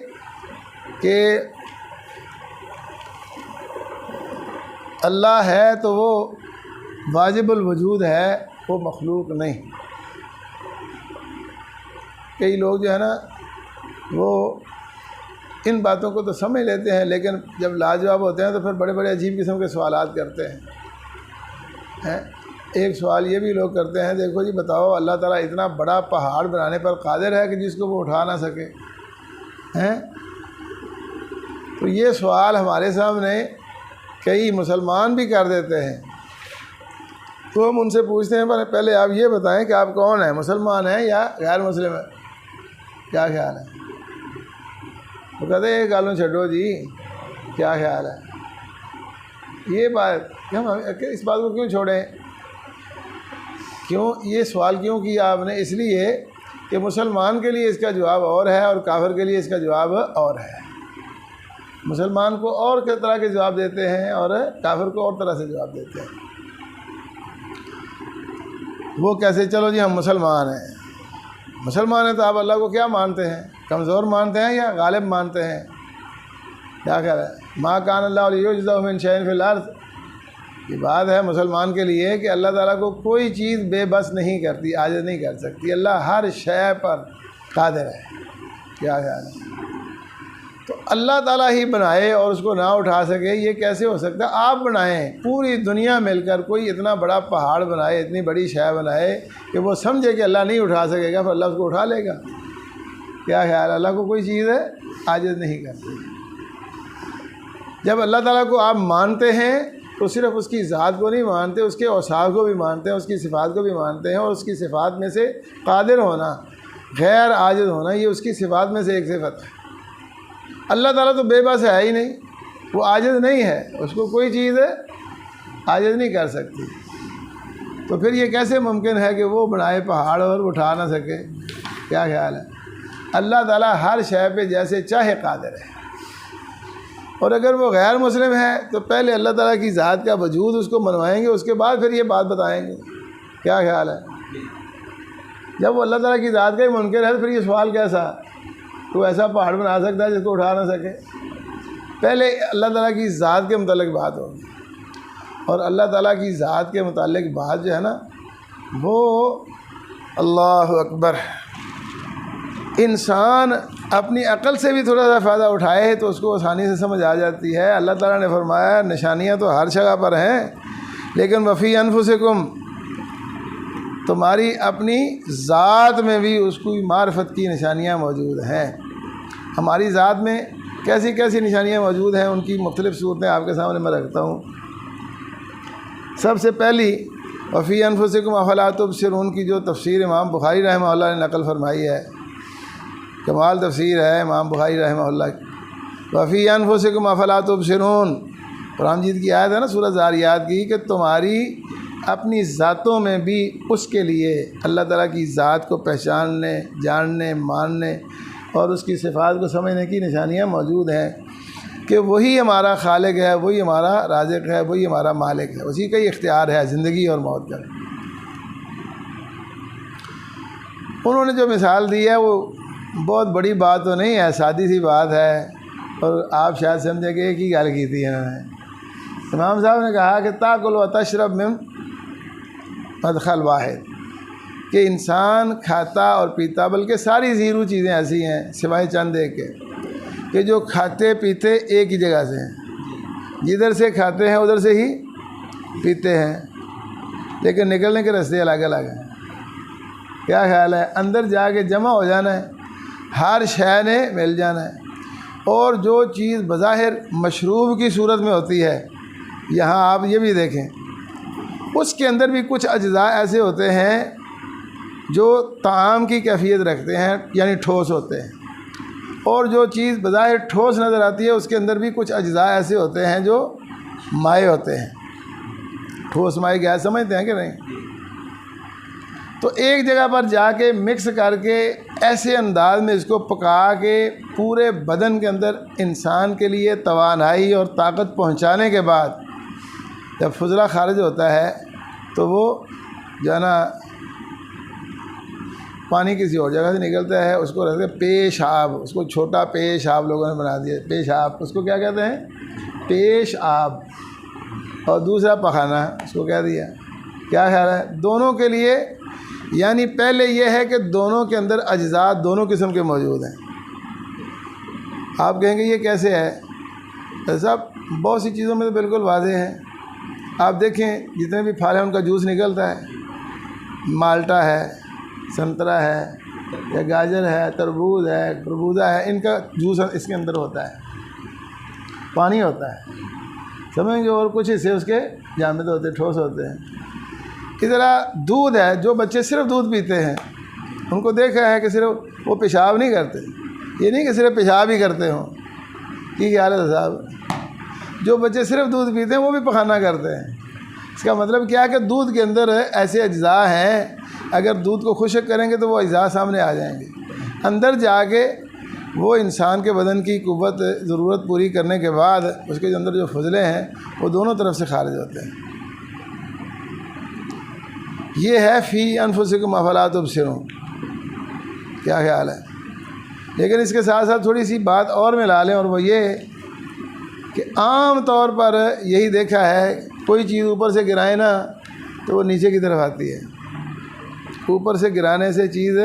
کہ اللہ ہے تو وہ واجب الوجود ہے، وہ مخلوق نہیں۔ کئی لوگ جو ہے نا وہ ان باتوں کو تو سمجھ لیتے ہیں، لیکن جب لاجواب ہوتے ہیں تو پھر بڑے بڑے عجیب قسم کے سوالات کرتے ہیں۔ ایک سوال یہ بھی لوگ کرتے ہیں، دیکھو جی بتاؤ اللہ تعالیٰ اتنا بڑا پہاڑ بنانے پر قادر ہے کہ جس کو وہ اٹھا نہ سکے ہیں؟ تو یہ سوال ہمارے سامنے کئی مسلمان بھی کر دیتے ہیں، تو ہم ان سے پوچھتے ہیں پہلے آپ یہ بتائیں کہ آپ کون ہیں، مسلمان ہیں یا غیر مسلم ہیں، کیا خیال ہے؟ وہ کہتے ہیں یہ گالوں چھڈو جی، کیا خیال ہے؟ یہ بات ہم اس بات کو کیوں چھوڑیں؟ کیوں یہ سوال کیوں کیا آپ نے؟ اس لیے کہ مسلمان کے لیے اس کا جواب اور ہے اور کافر کے لیے اس کا جواب اور ہے۔ مسلمان کو اور کس طرح کے جواب دیتے ہیں اور کافر کو اور طرح سے جواب دیتے ہیں۔ وہ کیسے؟ چلو جی ہم مسلمان ہیں، مسلمان ہیں تو آپ اللہ کو کیا مانتے ہیں؟ کمزور مانتے ہیں یا غالب مانتے ہیں؟ کیا کہہ رہا ہے؟ ما کان اللہ لیعجزہ من شیء فی الارض، یہ بات ہے مسلمان کے لیے کہ اللہ تعالیٰ کو کوئی چیز بے بس نہیں کرتی، عاجز نہیں کر سکتی، اللہ ہر شے پر قادر ہے۔ کیا خیال ہے؟ تو اللہ تعالیٰ ہی بنائے اور اس کو نہ اٹھا سکے، یہ کیسے ہو سکتا ہے؟ آپ بنائیں، پوری دنیا مل کر کوئی اتنا بڑا پہاڑ بنائے، اتنی بڑی شے بنائے کہ وہ سمجھے کہ اللہ نہیں اٹھا سکے گا، پھر اللہ اس کو اٹھا لے گا۔ کیا خیال ہے؟ اللہ کو کوئی چیز ہے عاجز نہیں کرتی۔ جب اللہ تعالیٰ کو آپ مانتے ہیں تو صرف اس کی ذات کو نہیں مانتے، اس کے اوصاف کو بھی مانتے ہیں، اس کی صفات کو بھی مانتے ہیں، اور اس کی صفات میں سے قادر ہونا، غیر عاجز ہونا، یہ اس کی صفات میں سے ایک صفت ہے۔ اللہ تعالیٰ تو بے بس ہے ہی نہیں، وہ عاجز نہیں ہے، اس کو کوئی چیز عاجز نہیں کر سکتی، تو پھر یہ کیسے ممکن ہے کہ وہ بنائے پہاڑ اور اٹھا نہ سکے؟ کیا خیال ہے؟ اللہ تعالیٰ ہر شے پہ جیسے چاہے قادر ہے، اور اگر وہ غیر مسلم ہے تو پہلے اللہ تعالیٰ کی ذات کا وجود اس کو منوائیں گے، اس کے بعد پھر یہ بات بتائیں گے۔ کیا خیال ہے؟ جب وہ اللہ تعالیٰ کی ذات کا ہی منکر ہے تو پھر یہ سوال کیسا؟ تو ایسا پہاڑ بنا سکتا ہے جس کو اٹھا نہ سکے؟ پہلے اللہ تعالیٰ کی ذات کے متعلق بات ہوگی، اور اللہ تعالیٰ کی ذات کے متعلق بات جو ہے نا وہ اللہ اکبر، انسان اپنی عقل سے بھی تھوڑا سا فائدہ اٹھائے تو اس کو آسانی سے سمجھ آ جاتی ہے۔ اللہ تعالیٰ نے فرمایا نشانیاں تو ہر جگہ پر ہیں، لیکن وفی انفسکم، تمہاری اپنی ذات میں بھی اس کی معرفت کی نشانیاں موجود ہیں۔ ہماری ذات میں کیسی کیسی نشانیاں موجود ہیں، ان کی مختلف صورتیں آپ کے سامنے میں رکھتا ہوں۔ سب سے پہلی وفی انفسکم افلا تبصرون کی جو تفسیر امام بخاری رحمہ اللہ نے نقل فرمائی ہے، کمال تفسیر ہے امام بخاری رحمہ اللہ کی۔ وفی انفسکم افلا تبصرون، قرآن مجید کی آیت ہے نا سورہ ذاریات کی، کہ تمہاری اپنی ذاتوں میں بھی اس کے لیے اللہ تعالیٰ کی ذات کو پہچاننے، جاننے، ماننے اور اس کی صفات کو سمجھنے کی نشانیاں موجود ہیں کہ وہی ہمارا خالق ہے، وہی ہمارا رازق ہے، وہی ہمارا مالک ہے، اسی کا ہی اختیار ہے زندگی اور موت کا۔ انہوں نے جو مثال دی ہے وہ بہت بڑی بات تو نہیں ہے، سادی سی بات ہے، اور آپ شاید سمجھے کہ ایک ہی گل کی تھی انہوں نے۔ امام صاحب نے کہا کہ تاکل و تشرب من مدخل واحد، کہ انسان کھاتا اور پیتا، بلکہ ساری زیرو چیزیں ایسی ہیں سوائے چند ایک کے، کہ جو کھاتے پیتے ایک ہی جگہ سے ہیں، جدھر سے کھاتے ہیں ادھر سے ہی پیتے ہیں، لیکن نکلنے کے راستے الگ الگ ہیں۔ کیا خیال ہے؟ اندر جا کے جمع ہو جانا ہے، ہر شے نے مل جانا ہے، اور جو چیز بظاہر مشروب کی صورت میں ہوتی ہے، یہاں آپ یہ بھی دیکھیں، اس کے اندر بھی کچھ اجزاء ایسے ہوتے ہیں جو طعام کی کیفیت رکھتے ہیں، یعنی ٹھوس ہوتے ہیں، اور جو چیز بظاہر ٹھوس نظر آتی ہے اس کے اندر بھی کچھ اجزاء ایسے ہوتے ہیں جو مائع ہوتے ہیں۔ ٹھوس مائع گیس سمجھتے ہیں کہ نہیں؟ تو ایک جگہ پر جا کے مکس کر کے ایسے انداز میں اس کو پکا کے پورے بدن کے اندر انسان کے لیے توانائی اور طاقت پہنچانے کے بعد جب فضلہ خارج ہوتا ہے تو وہ جو ہے نا پانی کسی اور جگہ سے نکلتا ہے، اس کو رکھتے ہیں پیشاب، اس کو چھوٹا پیشاب لوگوں نے بنا دیا، پیشاب اس کو کیا کہتے ہیں؟ پیشاب، اور دوسرا پخانہ اس کو کہہ دیا۔ کیا خیال ہے؟ دونوں کے لیے، یعنی پہلے یہ ہے کہ دونوں کے اندر اجزاء دونوں قسم کے موجود ہیں۔ آپ کہیں گے یہ کیسے ہے؟ صاحب بہت سی چیزوں میں تو بالکل واضح ہے۔ آپ دیکھیں جتنے بھی پھل ہیں ان کا جوس نکلتا ہے، مالٹا ہے، سنترا ہے، یا گاجر ہے، تربوز ہے، خربوزہ ہے، ان کا جوس اس کے اندر ہوتا ہے، پانی ہوتا ہے، سمجھیں گے، اور کچھ حصے اس کے جامد ہوتے ہیں، ٹھوس ہوتے ہیں۔ اسی طرح دودھ ہے، جو بچے صرف دودھ پیتے ہیں ان کو دیکھا ہے کہ صرف وہ پیشاب نہیں کرتے، یہ نہیں کہ صرف پیشاب ہی کرتے ہوں، یہ خیال ہے صاحب؟ جو بچے صرف دودھ پیتے ہیں وہ بھی پخانہ کرتے ہیں۔ اس کا مطلب کیا ہے کہ دودھ کے اندر ایسے اجزاء ہیں، اگر دودھ کو خشک کریں گے تو وہ اجزاء سامنے آ جائیں گے، اندر جا کے وہ انسان کے بدن کی قوت ضرورت پوری کرنے کے بعد اس کے اندر جو فضلے ہیں وہ دونوں طرف سے خارج ہوتے ہیں۔ یہ ہے فی انفسکم افلا تبصرون۔ کیا خیال ہے؟ لیکن اس کے ساتھ ساتھ تھوڑی سی بات اور ملا لیں، اور وہ یہ کہ عام طور پر یہی دیکھا ہے، کوئی چیز اوپر سے گرائے نا تو وہ نیچے کی طرف آتی ہے، اوپر سے گرانے سے چیز،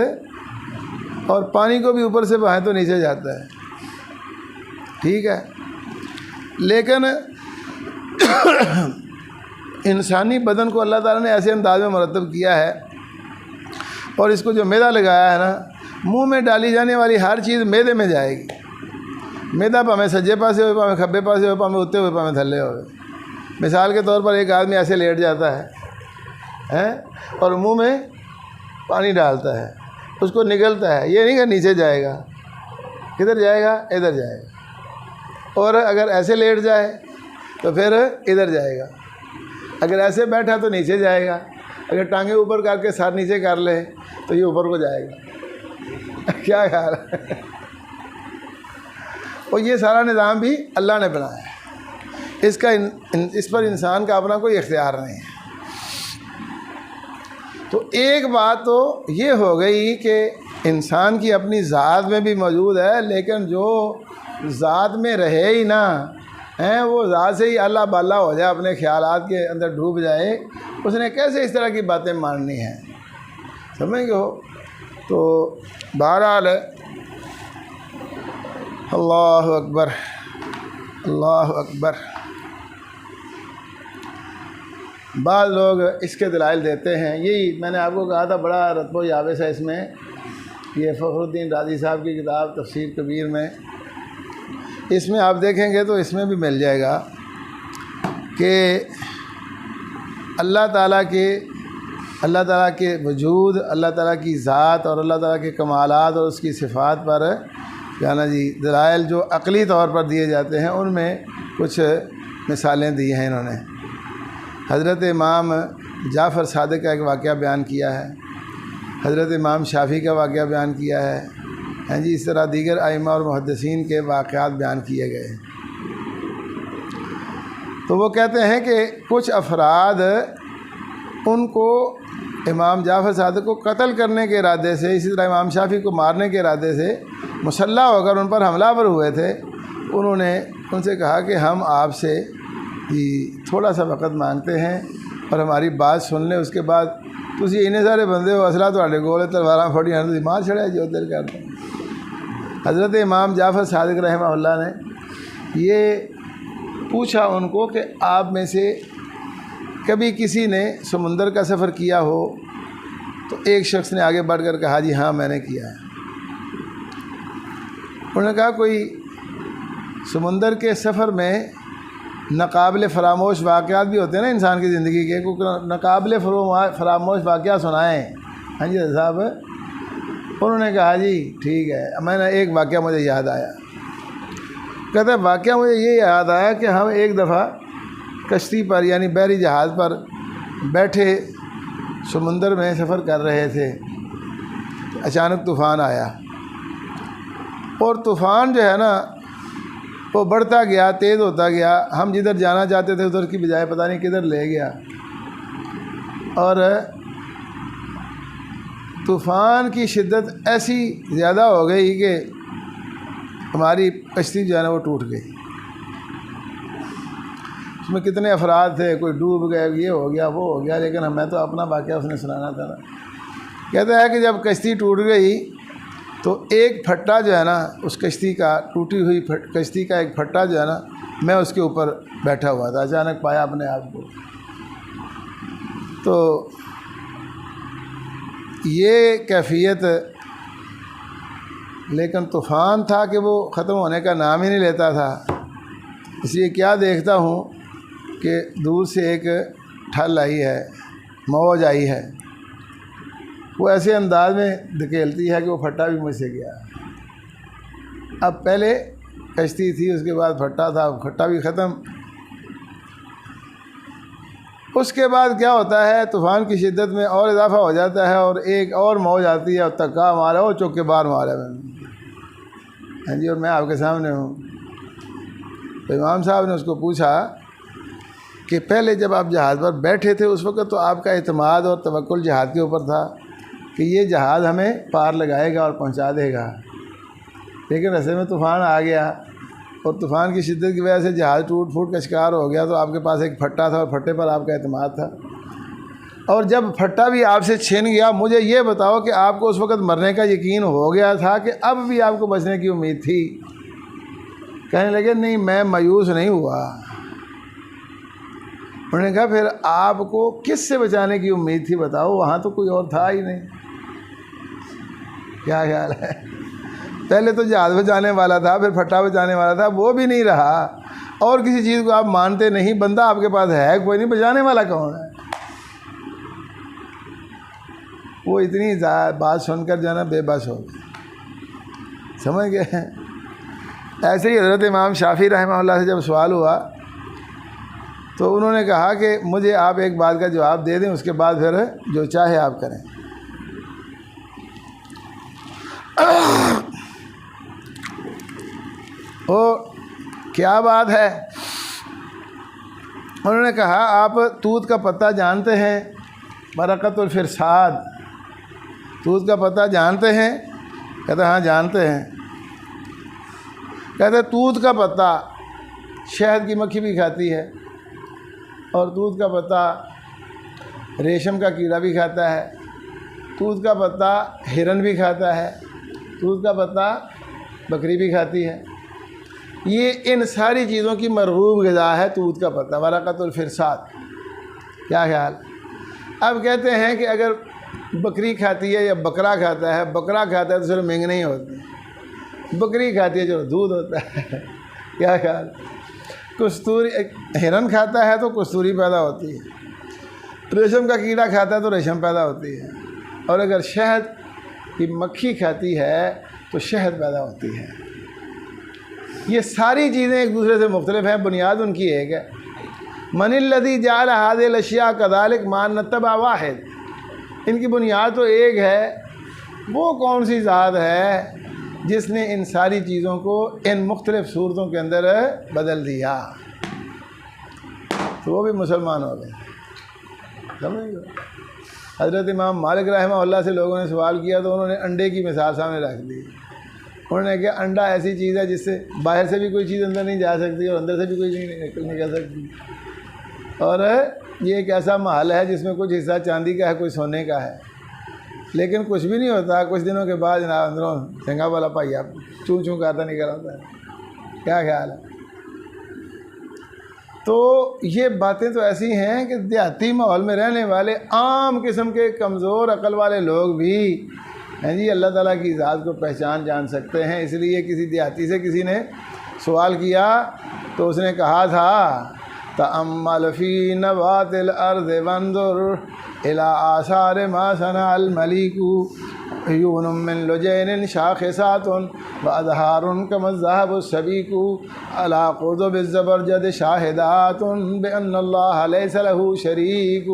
اور پانی کو بھی اوپر سے بہائیں تو نیچے جاتا ہے، ٹھیک ہے۔ لیکن انسانی بدن کو اللہ تعالیٰ نے ایسے انداز میں مرتب کیا ہے، اور اس کو جو میدا لگایا ہے نا، منہ میں ڈالی جانے والی ہر چیز میدے میں جائے گی۔ میدا پامیں سجے پاسے ہوئے، پامیں کھبے پاسے ہوئے، پامیں اتتے ہوئے، پامیں تھلے ہوئے۔ مثال کے طور پر ایک آدمی ایسے لیٹ جاتا ہے اور منہ میں پانی ڈالتا ہے، اس کو نگلتا ہے، یہ نہیں کہ نیچے جائے گا، کدھر جائے گا؟ ادھر جائے گا۔ اور اگر ایسے لیٹ جائے تو پھر ادھر جائے گا، اگر ایسے بیٹھا تو نیچے جائے گا، اگر ٹانگیں اوپر کر کے سر نیچے کر لے تو یہ اوپر کو جائے گا۔ کیا خیال ہے؟ اور یہ سارا نظام بھی اللہ نے بنایا ہے، اس پر انسان کا اپنا کوئی اختیار نہیں ہے۔ تو ایک بات تو یہ ہو گئی کہ انسان کی اپنی ذات میں بھی موجود ہے، لیکن جو ذات میں رہے ہی نہ وہ ذات سے ہی اللہ بالا ہو جائے، اپنے خیالات کے اندر ڈوب جائے، اس نے کیسے اس طرح کی باتیں ماننی ہیں؟ سمجھ گے ہو؟ تو بہرحال اللہ اکبر، اللہ اکبر۔ بعض لوگ اس کے دلائل دیتے ہیں، یہی میں نے آپ کو کہا تھا، بڑا رتب و یابس ہے اس میں، یہ فخر الدین رازی صاحب کی کتاب تفسیر کبیر میں، اس میں آپ دیکھیں گے تو اس میں بھی مل جائے گا کہ اللہ تعالیٰ کے وجود، اللہ تعالیٰ کی ذات اور اللہ تعالیٰ کے کمالات اور اس کی صفات پر جانا جی دلائل جو عقلی طور پر دیے جاتے ہیں، ان میں کچھ مثالیں دی ہیں انہوں نے۔ حضرت امام جعفر صادق کا ایک واقعہ بیان کیا ہے، حضرت امام شافعی کا واقعہ بیان کیا ہے، ہاں جی، اس طرح دیگر ائمہ اور محدثین کے واقعات بیان کیے گئے ہیں۔ تو وہ کہتے ہیں کہ کچھ افراد ان کو امام جعفر صادق کو قتل کرنے کے ارادے سے، اسی طرح امام شافعی کو مارنے کے ارادے سے مسلح ہو کر ان پر حملہ آور ہوئے تھے، انہوں نے ان سے کہا کہ ہم آپ سے تھوڑا سا وقت مانگتے ہیں اور ہماری بات سن لیں، اس کے بعد تسی اتنے سارے بندے ہو، اسلحہ تواڈے کول تلواراں پھڑیاں تسی مار چھڑیا جو دل کرتے ہیں۔ حضرت امام جعفر صادق رحمہ اللہ نے یہ پوچھا ان کو کہ آپ میں سے کبھی کسی نے سمندر کا سفر کیا ہو؟ تو ایک شخص نے آگے بڑھ کر کہا جی ہاں میں نے کیا ہے۔ انہوں نے کہا کوئی سمندر کے سفر میں ناقابل فراموش واقعات بھی ہوتے ہیں نا انسان کی زندگی کے، کوئی ناقابل فراموش واقعہ سنائیں۔ ہاں جی صاحب، انہوں نے کہا جی ٹھیک ہے، میں نے ایک واقعہ مجھے یاد آیا۔ کہتا ہے واقعہ مجھے یہ یاد آیا کہ ہم ایک دفعہ کشتی پر یعنی بحری جہاز پر بیٹھے سمندر میں سفر کر رہے تھے، اچانک طوفان آیا اور طوفان جو ہے نا وہ بڑھتا گیا، تیز ہوتا گیا، ہم جدھر جانا چاہتے تھے ادھر کی بجائے پتہ نہیں کدھر لے گیا، اور طوفان کی شدت ایسی زیادہ ہو گئی کہ ہماری کشتی جو ہے نا وہ ٹوٹ گئی۔ اس میں کتنے افراد تھے، کوئی ڈوب گئے، یہ ہو گیا وہ ہو گیا، لیکن میں تو اپنا واقعہ اس نے سنانا تھا نا۔ کہتا ہے کہ جب کشتی ٹوٹ گئی تو ایک پھٹا جو ہے نا اس کشتی کا، ٹوٹی ہوئی کشتی کا ایک پھٹا جو ہے نا، میں اس کے اوپر بیٹھا ہوا تھا، اچانک پایا اپنے آپ کو۔ تو یہ کیفیت، لیکن طوفان تھا کہ وہ ختم ہونے کا نام ہی نہیں لیتا تھا۔ اس لیے کیا دیکھتا ہوں کہ دور سے ایک ٹھل آئی ہے، موج آئی ہے، وہ ایسے انداز میں دھکیلتی ہے کہ وہ پھٹا بھی مجھ سے گیا۔ اب پہلے کشتی تھی، اس کے بعد پھٹا تھا، پھٹا بھی ختم۔ اس کے بعد کیا ہوتا ہے، طوفان کی شدت میں اور اضافہ ہو جاتا ہے اور ایک اور موج آتی ہے اور تکا مارا، وہ چوک کے باہر مارا میں نے۔ ہاں جی، اور میں آپ کے سامنے ہوں۔ تو امام صاحب نے اس کو پوچھا کہ پہلے جب آپ جہاز پر بیٹھے تھے اس وقت تو آپ کا اعتماد اور توکل جہاز کے اوپر تھا کہ یہ جہاز ہمیں پار لگائے گا اور پہنچا دے گا، لیکن رستے میں طوفان آ گیا اور طوفان کی شدت کی وجہ سے جہاز ٹوٹ پھوٹ کا شکار ہو گیا، تو آپ کے پاس ایک پھٹا تھا اور پھٹے پر آپ کا اعتماد تھا، اور جب پھٹا بھی آپ سے چھن گیا، مجھے یہ بتاؤ کہ آپ کو اس وقت مرنے کا یقین ہو گیا تھا کہ اب بھی آپ کو بچنے کی امید تھی؟ کہنے لگے نہیں، میں مایوس نہیں ہوا۔ انہوں نے کہا پھر آپ کو کس سے بچانے کی امید تھی بتاؤ؟ وہاں تو کوئی اور تھا ہی نہیں۔ کیا خیال ہے؟ پہلے تو جہاز بچانے والا تھا، پھر پھٹا بچانے والا تھا، وہ بھی نہیں رہا، اور کسی چیز کو آپ مانتے نہیں، بندہ آپ کے پاس ہے کوئی نہیں، بچانے والا کون ہے؟ وہ اتنی بات سن کر جو ہے نا بے بس ہو گئے، سمجھ گئے؟ ایسے ہی حضرت امام شافعی رحمہ اللہ سے جب سوال ہوا تو انہوں نے کہا کہ مجھے آپ ایک بات کا جواب دے دیں، اس کے بعد پھر جو چاہے آپ کریں۔ او کیا بات ہے؟ انہوں نے کہا آپ توت کا پتہ جانتے ہیں؟ برکت الفرساد، توت کا پتہ جانتے ہیں؟ کہتا ہاں جانتے ہیں۔ کہتے توت کا پتہ شہد کی مکھی بھی کھاتی ہے، اور توت کا پتہ ریشم کا کیڑا بھی کھاتا ہے، توت کا پتہ ہرن بھی کھاتا ہے، توت کا پتہ بکری بھی کھاتی ہے۔ یہ ان ساری چیزوں کی مرغوب غذا ہے توت کا پتہ، برکت الفرساد۔ کیا خیال؟ اب کہتے ہیں کہ اگر بکری کھاتی ہے یا بکرا کھاتا ہے، بکرا کھاتا ہے تو صرف مینگ نہیں ہوتی، بکری کھاتی ہے جو دودھ ہوتا ہے۔ کیا خیال؟ کستوری، ہرن کھاتا ہے تو کستوری پیدا ہوتی ہے، ریشم کا کیڑا کھاتا ہے تو ریشم پیدا ہوتی ہے، اور اگر شہد کی مکھی کھاتی ہے تو شہد پیدا ہوتی ہے۔ یہ ساری چیزیں ایک دوسرے سے مختلف ہیں، بنیاد ان کی ایک ہے۔ من الذی جعل هذه الاشیاء كذلك ما نتبع واحد، ان کی بنیاد تو ایک ہے۔ وہ کون سی ذات ہے جس نے ان ساری چیزوں کو ان مختلف صورتوں کے اندر بدل دیا؟ تو وہ بھی مسلمان ہو گئے، سمجھ گئے؟ حضرت امام مالک رحمہ اللہ سے لوگوں نے سوال کیا تو انہوں نے انڈے کی مثال سامنے رکھ دی. انہوں نے کہا انڈا ایسی چیز ہے جس سے باہر سے بھی کوئی چیز اندر نہیں جا سکتی اور اندر سے بھی کوئی چیز نکل سکتی. اور یہ ایک ایسا محل ہے جس میں کچھ حصہ چاندی کا ہے، کوئی سونے کا ہے، لیکن کچھ بھی نہیں ہوتا. کچھ دنوں کے بعد جناب اندروں سنگا والا پائیا چوں چوں کرتا نکل آتا ہے. کیا خیال ہے؟ تو یہ باتیں تو ایسی ہیں کہ دیہاتی ماحول میں رہنے والے عام قسم کے کمزور عقل والے لوگ بھی ہیں جی اللہ تعالیٰ کی ذات کو پہچان جان سکتے ہیں. اس لیے کسی دیہاتی سے کسی نے سوال کیا تو اس نے کہا تھا تأمل فی نبات الارض وانظر الی آثار ما صنع الملیک عیون من لجین شاخصات وازہار کما الذہب السبیک علی قضب الزبرجد شاہدات بان اللہ لیس لہ شریک.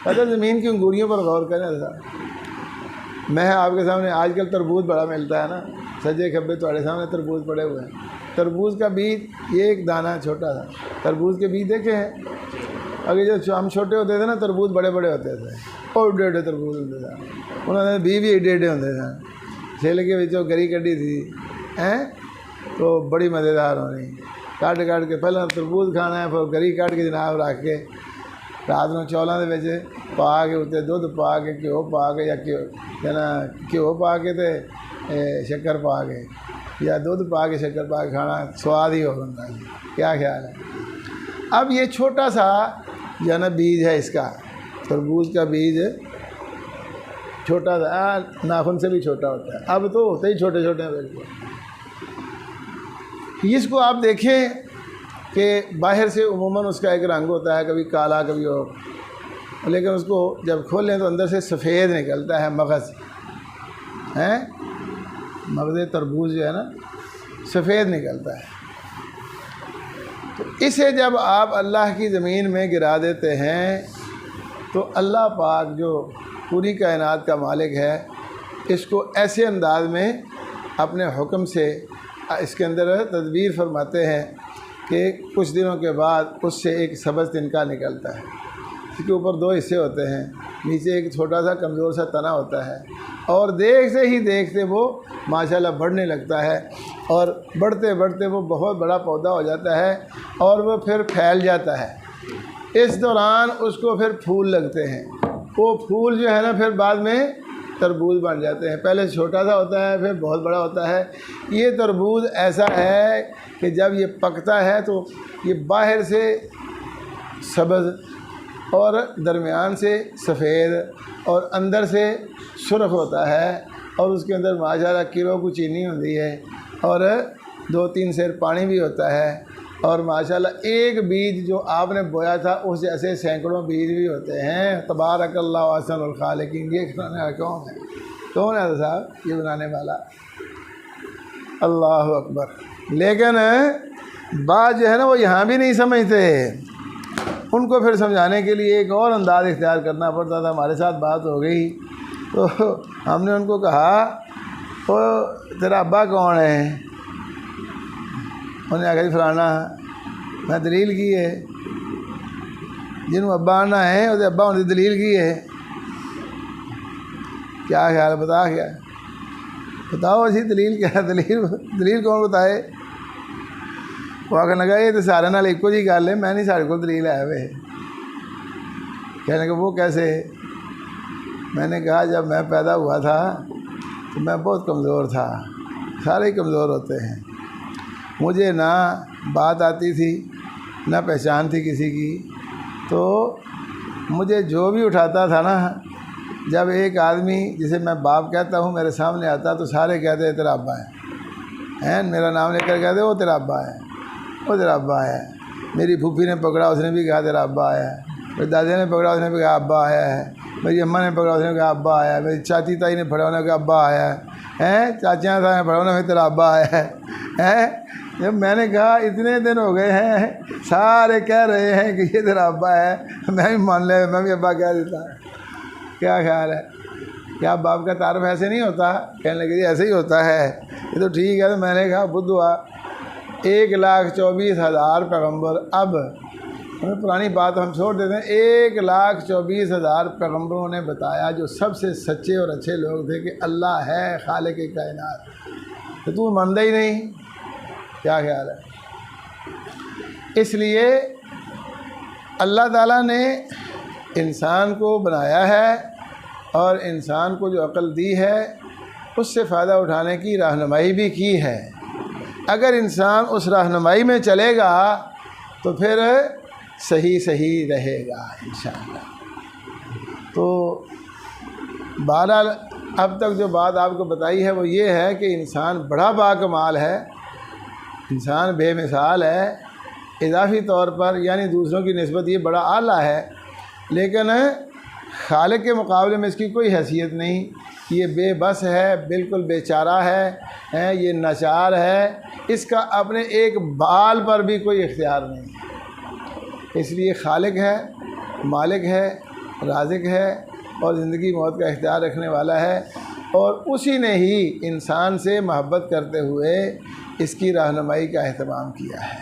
اگر زمین کی انگوریوں پر غور کریں میں آپ کے سامنے آج کل تربوز بڑا ملتا ہے نا، سجے کھبے تمہارے سامنے تربوز پڑے ہوئے ہیں. تربوز کا بیج یہ ایک دانہ چھوٹا تھا. تربوز کے بیج دیکھے ہیں؟ اگر جب ہم چھوٹے ہوتے تھے نا تربوز بڑے بڑے ہوتے تھے اور ڈیڑھے تربوز ہوتے تھے. انہوں نے بھی ایڈے ہوتے تھے. چھیلے کے بچوں گری کٹی تھی تو بڑی مزیدار ہونی. کاٹ کے پہلے تربوز کھانا ہے، پھر گری کاٹ کے جناب رکھ کے رات میں چولاں دے وچ پا کے اتنے دودھ پا کے گھیو پا کے یا گھیو پا کے تے شکر پا کے یا دودھ پا کے شکر پا کے کھانا سواد ہی ہو بنتا ہے. کیا خیال ہے؟ اب یہ چھوٹا سا جو ہے نا بیج ہے اس کا، تربوز کا بیج چھوٹا سا ناخن سے بھی چھوٹا ہوتا ہے. اب تو ہوتے ہی چھوٹے چھوٹے ہیں بالکل. اس کو آپ دیکھیں کہ باہر سے عموماً اس کا ایک رنگ ہوتا ہے، کبھی کالا کبھی اور، لیکن اس کو جب کھولیں تو اندر سے سفید نکلتا ہے مغز. مغز تربوز جو ہے نا سفید نکلتا ہے. تو اسے جب آپ اللہ کی زمین میں گرا دیتے ہیں تو اللہ پاک جو پوری کائنات کا مالک ہے اس کو ایسے انداز میں اپنے حکم سے اس کے اندر تدبیر فرماتے ہیں کہ کچھ دنوں کے بعد اس سے ایک سبز تنکا نکلتا ہے. اس کے اوپر دو حصے ہوتے ہیں، نیچے ایک چھوٹا سا کمزور سا تنا ہوتا ہے اور دیکھتے ہی دیکھتے وہ ماشاءاللہ بڑھنے لگتا ہے اور بڑھتے بڑھتے وہ بہت بڑا پودا ہو جاتا ہے اور وہ پھر پھیل جاتا ہے. اس دوران اس کو پھر پھول لگتے ہیں. وہ پھول جو ہے نا پھر بعد میں تربوز بن جاتے ہیں. پہلے چھوٹا سا ہوتا ہے پھر بہت بڑا ہوتا ہے. یہ تربوز ایسا ہے کہ جب یہ پکتا ہے تو یہ باہر سے سبز اور درمیان سے سفید اور اندر سے سرخ ہوتا ہے اور اس کے اندر ماشاءاللہ کلو کو چینی ہوتی ہے اور 2-3 سیر پانی بھی ہوتا ہے اور ماشاءاللہ ایک بیج جو آپ نے بویا تھا اس جیسے سینکڑوں بیج بھی ہوتے ہیں. تبارک اللہ احسن الخالقین. یہ کھلانے والا کون ہے صاحب؟ یہ بنانے والا اللہ اکبر. لیکن بات جو ہے نا وہ یہاں بھی نہیں سمجھتے. ان کو پھر سمجھانے کے لیے ایک اور انداز اختیار کرنا پڑتا تھا. ہمارے ساتھ بات ہو گئی تو ہم نے ان کو کہا تو تیرا ابا کون ہے؟ انہوں نے آگے فلانا. میں دلیل کی ہے جنہوں ابا آنا ہے وہ ابا انہوں نے دلیل کی ہے. کیا خیال ہے؟ بتا کیا بتاؤ اسی دلیل کیا ہے؟ دلیل کون بتائے؟ وہ آگے لگا یہ تو سارے نال ایک جی گل ہے، میں نہیں سارے کو دلیل آیا وے. کہنے کہ وہ کیسے؟ میں نے کہا جب میں پیدا ہوا تھا تو میں بہت کمزور تھا. سارے ہی کمزور ہوتے ہیں. مجھے نہ بات آتی تھی نہ پہچان تھی کسی کی. تو مجھے جو بھی اٹھاتا تھا نا، جب ایک آدمی جسے میں باپ کہتا ہوں میرے سامنے آتا تو سارے کہتے ہیں تیرا ابا ہے. میرا نام لے کر کہتے وہ تیرا ابا ہے، وہ تیرا ابا ہے. میری پھوپھی نے پکڑا اس نے بھی کہا تیرا ابا آیا ہے. میری دادی نے پکڑا اس نے بھی کہا ابا آیا ہے. میری اماں نے پکڑا اس نے کہا ابا آیا ہے. میری چاچی تائی نے پڑھا انہوں نے کہا ابا آیا ہے. چاچیاں تائی نے پڑھا انہوں نے تیرا ابا آیا ہے. جب میں نے کہا اتنے دن ہو گئے ہیں سارے کہہ رہے ہیں کہ یہ تیرا ابا ہے، میں بھی مان لے، میں بھی ابا کہہ دیتا. کیا خیال ہے؟ کیا باپ کا تعارف ایسے نہیں ہوتا؟ کہنے لگے جی ایسے ہی ہوتا ہے. یہ تو ٹھیک ہے. تو میں نے کہا بدھ ہوا 1,24,000 پیغمبر اب ہمیں پرانی بات ہم چھوڑ دیتے ہیں، 1,24,000 پیغمبروں نے بتایا جو سب سے سچے اور اچھے لوگ تھے کہ اللہ ہے خالق کائنات، تو تو مانتا ہی نہیں، کیا خیال ہے؟ اس لیے اللہ تعالیٰ نے انسان کو بنایا ہے اور انسان کو جو عقل دی ہے اس سے فائدہ اٹھانے کی رہنمائی بھی کی ہے۔ اگر انسان اس رہنمائی میں چلے گا تو پھر صحیح رہے گا انشاءاللہ۔ تو بہرحال اب تک جو بات آپ کو بتائی ہے وہ یہ ہے کہ انسان بڑا باکمال ہے، انسان بے مثال ہے، اضافی طور پر یعنی دوسروں کی نسبت یہ بڑا اعلیٰ ہے، لیکن خالق کے مقابلے میں اس کی کوئی حیثیت نہیں، یہ بے بس ہے، بالکل بے چارہ ہے، یہ ناچار ہے، اس کا اپنے ایک بال پر بھی کوئی اختیار نہیں، اس لیے خالق ہے، مالک ہے، رازق ہے اور زندگی موت کا اختیار رکھنے والا ہے، اور اسی نے ہی انسان سے محبت کرتے ہوئے اس کی رہنمائی کا اہتمام کیا ہے۔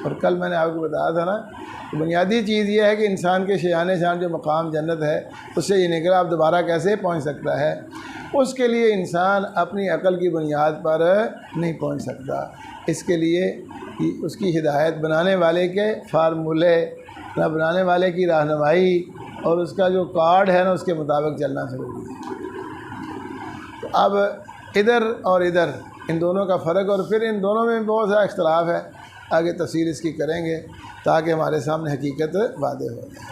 اور کل میں نے آپ کو بتایا تھا نا، بنیادی چیز یہ ہے کہ انسان کے شایان شان جو مقام جنت ہے اس سے یہ نکلا اب دوبارہ کیسے پہنچ سکتا ہے، اس کے لیے انسان اپنی عقل کی بنیاد پر نہیں پہنچ سکتا، اس کے لیے اس کی ہدایت بنانے والے کے فارمولے نہ، بنانے والے کی رہنمائی اور اس کا جو کارڈ ہے نا اس کے مطابق چلنا ضروری ہے۔ تو اب ادھر اور ادھر ان دونوں کا فرق، اور پھر ان دونوں میں بہت سارا اختلاف ہے، آگے تفصیل اس کی کریں گے تاکہ ہمارے سامنے حقیقت واضح ہو جائے۔